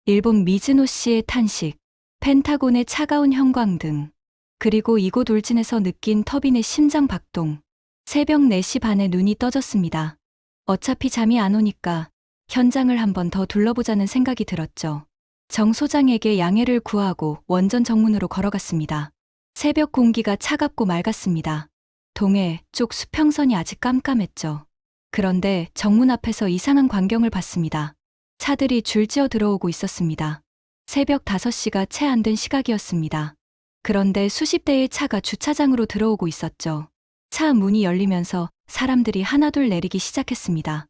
일본 미즈노 씨의 탄식, 펜타곤의 차가운 형광등, 그리고 이곳 울진에서 느낀 터빈의 심장 박동. 새벽 4시 반에 눈이 떠졌습니다. 어차피 잠이 안 오니까 현장을 한 번 더 둘러보자는 생각이 들었죠. 정 소장에게 양해를 구하고 원전 정문으로 걸어갔습니다. 새벽 공기가 차갑고 맑았습니다. 동해 쪽 수평선이 아직 깜깜했죠. 그런데 정문 앞에서 이상한 광경을 봤습니다. 차들이 줄지어 들어오고 있었습니다. 새벽 5시가 채 안 된 시각이었습니다. 그런데 수십 대의 차가 주차장으로 들어오고 있었죠. 차 문이 열리면서 사람들이 하나둘 내리기 시작했습니다.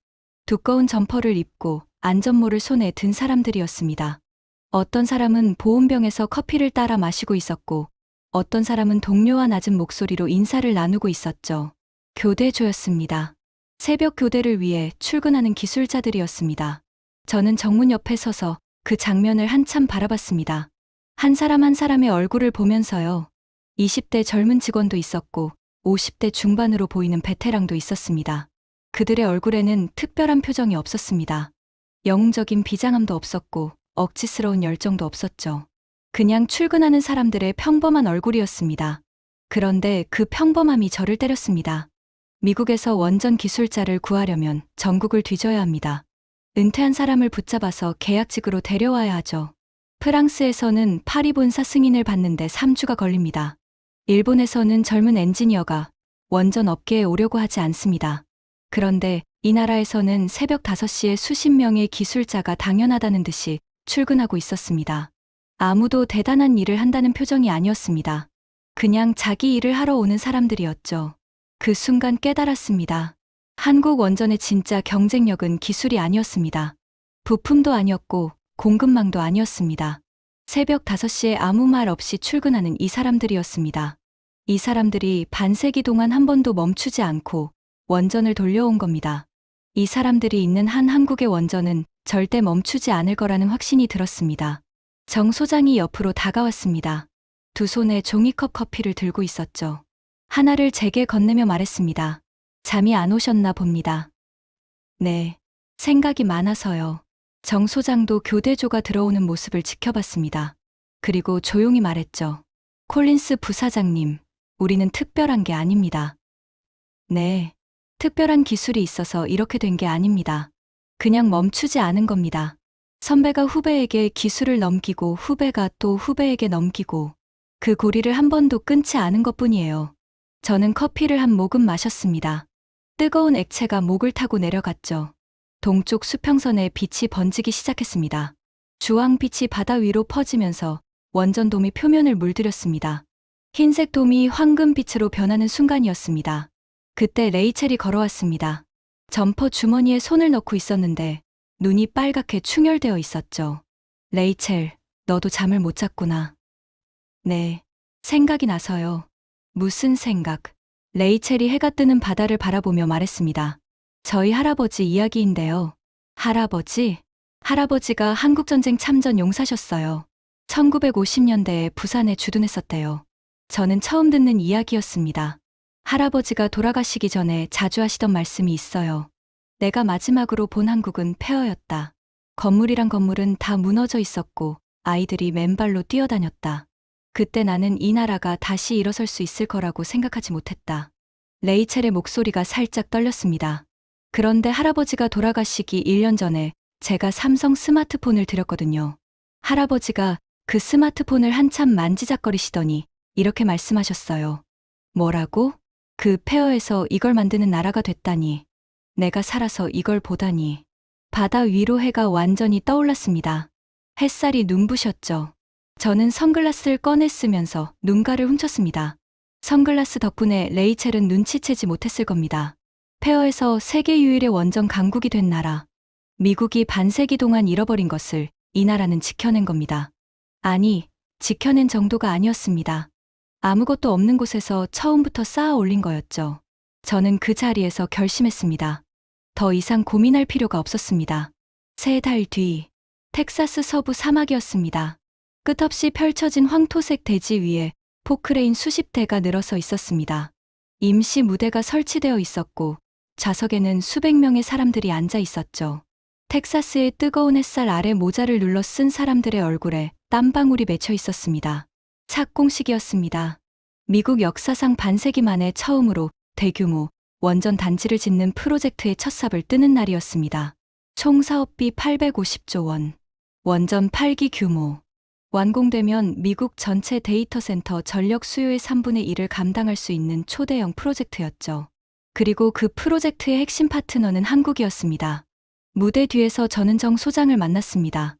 두꺼운 점퍼를 입고 안전모를 손에 든 사람들이었습니다. 어떤 사람은 보온병에서 커피를 따라 마시고 있었고, 어떤 사람은 동료와 낮은 목소리로 인사를 나누고 있었죠. 교대조였습니다. 새벽 교대를 위해 출근하는 기술자들이었습니다. 저는 정문 옆에 서서 그 장면을 한참 바라봤습니다. 한 사람 한 사람의 얼굴을 보면서요. 20대 젊은 직원도 있었고 50대 중반으로 보이는 베테랑도 있었습니다. 그들의 얼굴에는 특별한 표정이 없었습니다. 영웅적인 비장함도 없었고 억지스러운 열정도 없었죠. 그냥 출근하는 사람들의 평범한 얼굴이었습니다. 그런데 그 평범함이 저를 때렸습니다. 미국에서 원전 기술자를 구하려면 전국을 뒤져야 합니다. 은퇴한 사람을 붙잡아서 계약직으로 데려와야 하죠. 프랑스에서는 파리 본사 승인을 받는데 3주가 걸립니다. 일본에서는 젊은 엔지니어가 원전 업계에 오려고 하지 않습니다. 그런데 이 나라에서는 새벽 5시에 수십 명의 기술자가 당연하다는 듯이 출근하고 있었습니다. 아무도 대단한 일을 한다는 표정이 아니었습니다. 그냥 자기 일을 하러 오는 사람들이었죠. 그 순간 깨달았습니다. 한국 원전의 진짜 경쟁력은 기술이 아니었습니다. 부품도 아니었고 공급망도 아니었습니다. 새벽 5시에 아무 말 없이 출근하는 이 사람들이었습니다. 이 사람들이 반세기 동안 한 번도 멈추지 않고 원전을 돌려온 겁니다. 이 사람들이 있는 한 한국의 원전은 절대 멈추지 않을 거라는 확신이 들었습니다. 정 소장이 옆으로 다가왔습니다. 두 손에 종이컵 커피를 들고 있었죠. 하나를 제게 건네며 말했습니다. 잠이 안 오셨나 봅니다. 네, 생각이 많아서요. 정 소장도 교대조가 들어오는 모습을 지켜봤습니다. 그리고 조용히 말했죠. 콜린스 부사장님, 우리는 특별한 게 아닙니다. 네, 특별한 기술이 있어서 이렇게 된 게 아닙니다. 그냥 멈추지 않은 겁니다. 선배가 후배에게 기술을 넘기고 후배가 또 후배에게 넘기고 그 고리를 한 번도 끊지 않은 것뿐이에요. 저는 커피를 한 모금 마셨습니다. 뜨거운 액체가 목을 타고 내려갔죠. 동쪽 수평선에 빛이 번지기 시작했습니다. 주황빛이 바다 위로 퍼지면서 원전 돔이 표면을 물들였습니다. 흰색 돔이 황금빛으로 변하는 순간이었습니다. 그때 레이첼이 걸어왔습니다. 점퍼 주머니에 손을 넣고 있었는데 눈이 빨갛게 충혈되어 있었죠. 레이첼, 너도 잠을 못 잤구나. 네, 생각이 나서요. 무슨 생각? 레이첼이 해가 뜨는 바다를 바라보며 말했습니다. 저희 할아버지 이야기인데요. 할아버지? 할아버지가 한국전쟁 참전 용사셨어요. 1950년대에 부산에 주둔했었대요. 저는 처음 듣는 이야기였습니다. 할아버지가 돌아가시기 전에 자주 하시던 말씀이 있어요. 내가 마지막으로 본 한국은 폐허였다. 건물이란 건물은 다 무너져 있었고 아이들이 맨발로 뛰어다녔다. 그때 나는 이 나라가 다시 일어설 수 있을 거라고 생각하지 못했다. 레이첼의 목소리가 살짝 떨렸습니다. 그런데 할아버지가 돌아가시기 1년 전에 제가 삼성 스마트폰을 드렸거든요. 할아버지가 그 스마트폰을 한참 만지작거리시더니 이렇게 말씀하셨어요. 뭐라고? 그 폐허에서 이걸 만드는 나라가 됐다니. 내가 살아서 이걸 보다니. 바다 위로 해가 완전히 떠올랐습니다. 햇살이 눈부셨죠. 저는 선글라스를 꺼내 쓰면서 눈가를 훔쳤습니다. 선글라스 덕분에 레이첼은 눈치채지 못했을 겁니다. 폐허에서 세계 유일의 원전 강국이 된 나라. 미국이 반세기 동안 잃어버린 것을 이 나라는 지켜낸 겁니다. 아니, 지켜낸 정도가 아니었습니다. 아무것도 없는 곳에서 처음부터 쌓아 올린 거였죠. 저는 그 자리에서 결심했습니다. 더 이상 고민할 필요가 없었습니다. 3달 뒤, 텍사스 서부 사막이었습니다. 끝없이 펼쳐진 황토색 대지 위에 포크레인 수십 대가 늘어서 있었습니다. 임시 무대가 설치되어 있었고 좌석에는 수백 명의 사람들이 앉아 있었죠. 텍사스의 뜨거운 햇살 아래 모자를 눌러 쓴 사람들의 얼굴에 땀방울이 맺혀 있었습니다. 착공식이었습니다. 미국 역사상 반세기 만에 처음으로 대규모 원전 단지를 짓는 프로젝트의 첫 삽을 뜨는 날이었습니다. 총 사업비 850조 원, 원전 8기 규모. 완공되면 미국 전체 데이터 센터 전력 수요의 3분의 1을 감당할 수 있는 초대형 프로젝트였죠. 그리고 그 프로젝트의 핵심 파트너는 한국이었습니다. 무대 뒤에서 저는 정 소장을 만났습니다.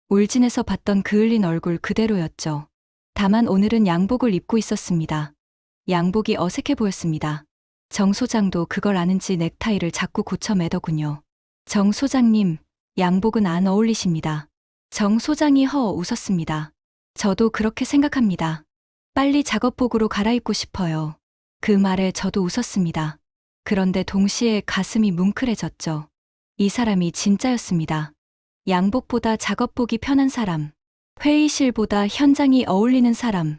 울진에서 봤던 그을린 얼굴 그대로였죠. 다만 오늘은 양복을 입고 있었습니다. 양복이 어색해 보였습니다. 정 소장도 그걸 아는지 넥타이를 자꾸 고쳐 매더군요. 정 소장님, 양복은 안 어울리십니다. 정 소장이 웃었습니다. 저도 그렇게 생각합니다. 빨리 작업복으로 갈아입고 싶어요. 그 말에 저도 웃었습니다. 그런데 동시에 가슴이 뭉클해졌죠. 이 사람이 진짜였습니다. 양복보다 작업복이 편한 사람, 회의실보다 현장이 어울리는 사람,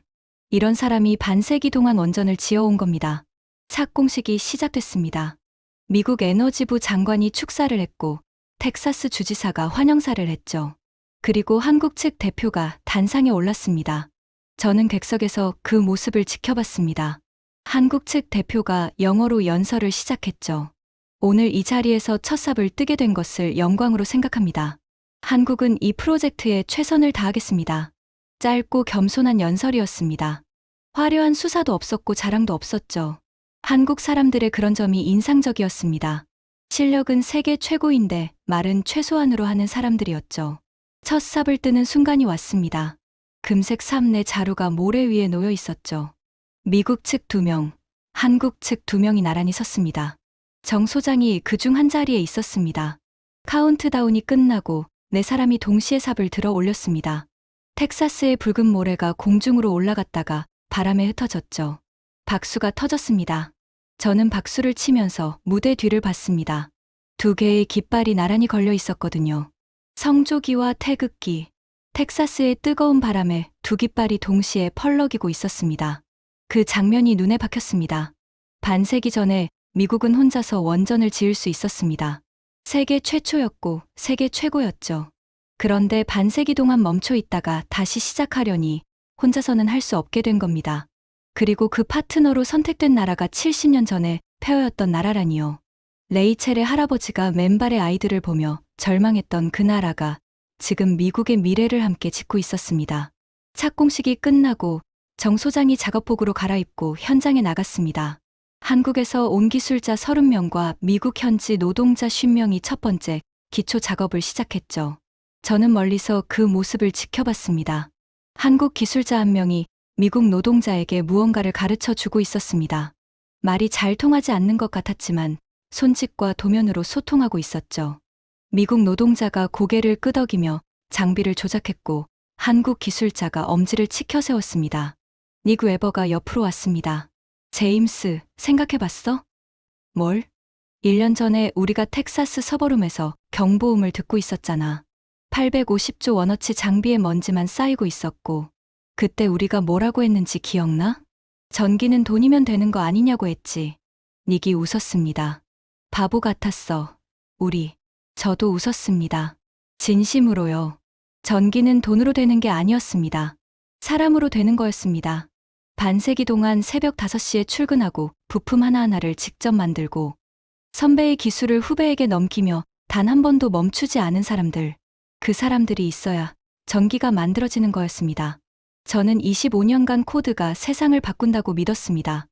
이런 사람이 반세기 동안 원전을 지어온 겁니다. 착공식이 시작됐습니다. 미국 에너지부 장관이 축사를 했고 텍사스 주지사가 환영사를 했죠. 그리고 한국 측 대표가 단상에 올랐습니다. 저는 객석에서 그 모습을 지켜봤습니다. 한국 측 대표가 영어로 연설을 시작했죠. 오늘 이 자리에서 첫 삽을 뜨게 된 것을 영광으로 생각합니다. 한국은 이 프로젝트에 최선을 다하겠습니다. 짧고 겸손한 연설이었습니다. 화려한 수사도 없었고 자랑도 없었죠. 한국 사람들의 그런 점이 인상적이었습니다. 실력은 세계 최고인데 말은 최소한으로 하는 사람들이었죠. 첫 삽을 뜨는 순간이 왔습니다. 금색 삼내 자루가 모래 위에 놓여 있었죠. 미국 측 2명, 한국 측 2명이 나란히 섰습니다. 정 소장이 그중 한 자리에 있었습니다. 카운트다운이 끝나고 4사람이 동시에 삽을 들어 올렸습니다. 텍사스의 붉은 모래가 공중으로 올라갔다가 바람에 흩어졌죠. 박수가 터졌습니다. 저는 박수를 치면서 무대 뒤를 봤습니다. 2개의 깃발이 나란히 걸려 있었거든요. 성조기와 태극기, 텍사스의 뜨거운 바람에 2 깃발이 동시에 펄럭이고 있었습니다. 그 장면이 눈에 박혔습니다. 반세기 전에 미국은 혼자서 원전을 지을 수 있었습니다. 세계 최초였고 세계 최고였죠. 그런데 반세기 동안 멈춰 있다가 다시 시작하려니 혼자서는 할 수 없게 된 겁니다. 그리고 그 파트너로 선택된 나라가 70년 전에 폐허였던 나라라니요. 레이첼의 할아버지가 맨발의 아이들을 보며 절망했던 그 나라가 지금 미국의 미래를 함께 짓고 있었습니다. 착공식이 끝나고 정 소장이 작업복으로 갈아입고 현장에 나갔습니다. 한국에서 온 기술자 30명과 미국 현지 노동자 50명이 첫 번째 기초 작업을 시작했죠. 저는 멀리서 그 모습을 지켜봤습니다. 한국 기술자 1명이 미국 노동자에게 무언가를 가르쳐 주고 있었습니다. 말이 잘 통하지 않는 것 같았지만 손짓과 도면으로 소통하고 있었죠. 미국 노동자가 고개를 끄덕이며 장비를 조작했고 한국 기술자가 엄지를 치켜 세웠습니다. 닉 웨버가 옆으로 왔습니다. 제임스, 생각해봤어? 뭘? 1년 전에 우리가 텍사스 서버룸에서 경보음을 듣고 있었잖아. 850조 원어치 장비의 먼지만 쌓이고 있었고 그때 우리가 뭐라고 했는지 기억나? 전기는 돈이면 되는 거 아니냐고 했지. 닉이 웃었습니다. 바보 같았어. 저도 웃었습니다. 진심으로요. 전기는 돈으로 되는 게 아니었습니다. 사람으로 되는 거였습니다. 반세기 동안 새벽 5시에 출근하고 부품 하나하나를 직접 만들고 선배의 기술을 후배에게 넘기며 단 한 번도 멈추지 않은 사람들. 그 사람들이 있어야 전기가 만들어지는 거였습니다. 저는 25년간 코드가 세상을 바꾼다고 믿었습니다.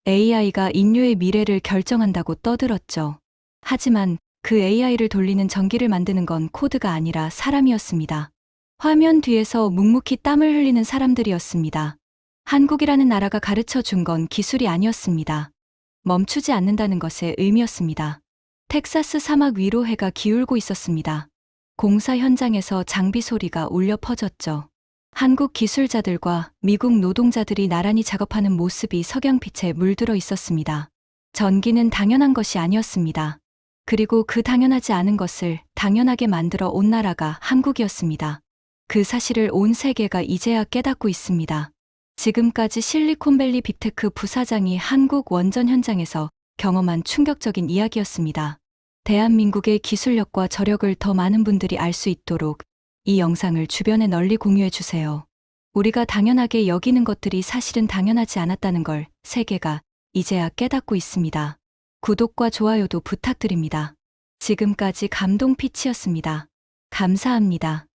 AI가 인류의 미래를 결정한다고 떠들었죠. 하지만 그 AI를 돌리는 전기를 만드는 건 코드가 아니라 사람이었습니다. 화면 뒤에서 묵묵히 땀을 흘리는 사람들이었습니다. 한국이라는 나라가 가르쳐 준 건 기술이 아니었습니다. 멈추지 않는다는 것의 의미였습니다. 텍사스 사막 위로 해가 기울고 있었습니다. 공사 현장에서 장비 소리가 울려 퍼졌죠. 한국 기술자들과 미국 노동자들이 나란히 작업하는 모습이 석양빛에 물들어 있었습니다. 전기는 당연한 것이 아니었습니다. 그리고 그 당연하지 않은 것을 당연하게 만들어 온 나라가 한국이었습니다. 그 사실을 온 세계가 이제야 깨닫고 있습니다. 지금까지 실리콘밸리 빅테크 부사장이 한국 원전 현장에서 경험한 충격적인 이야기였습니다. 대한민국의 기술력과 저력을 더 많은 분들이 알 수 있도록 이 영상을 주변에 널리 공유해 주세요. 우리가 당연하게 여기는 것들이 사실은 당연하지 않았다는 걸 세계가 이제야 깨닫고 있습니다. 구독과 좋아요도 부탁드립니다. 지금까지 감동 피치였습니다. 감사합니다.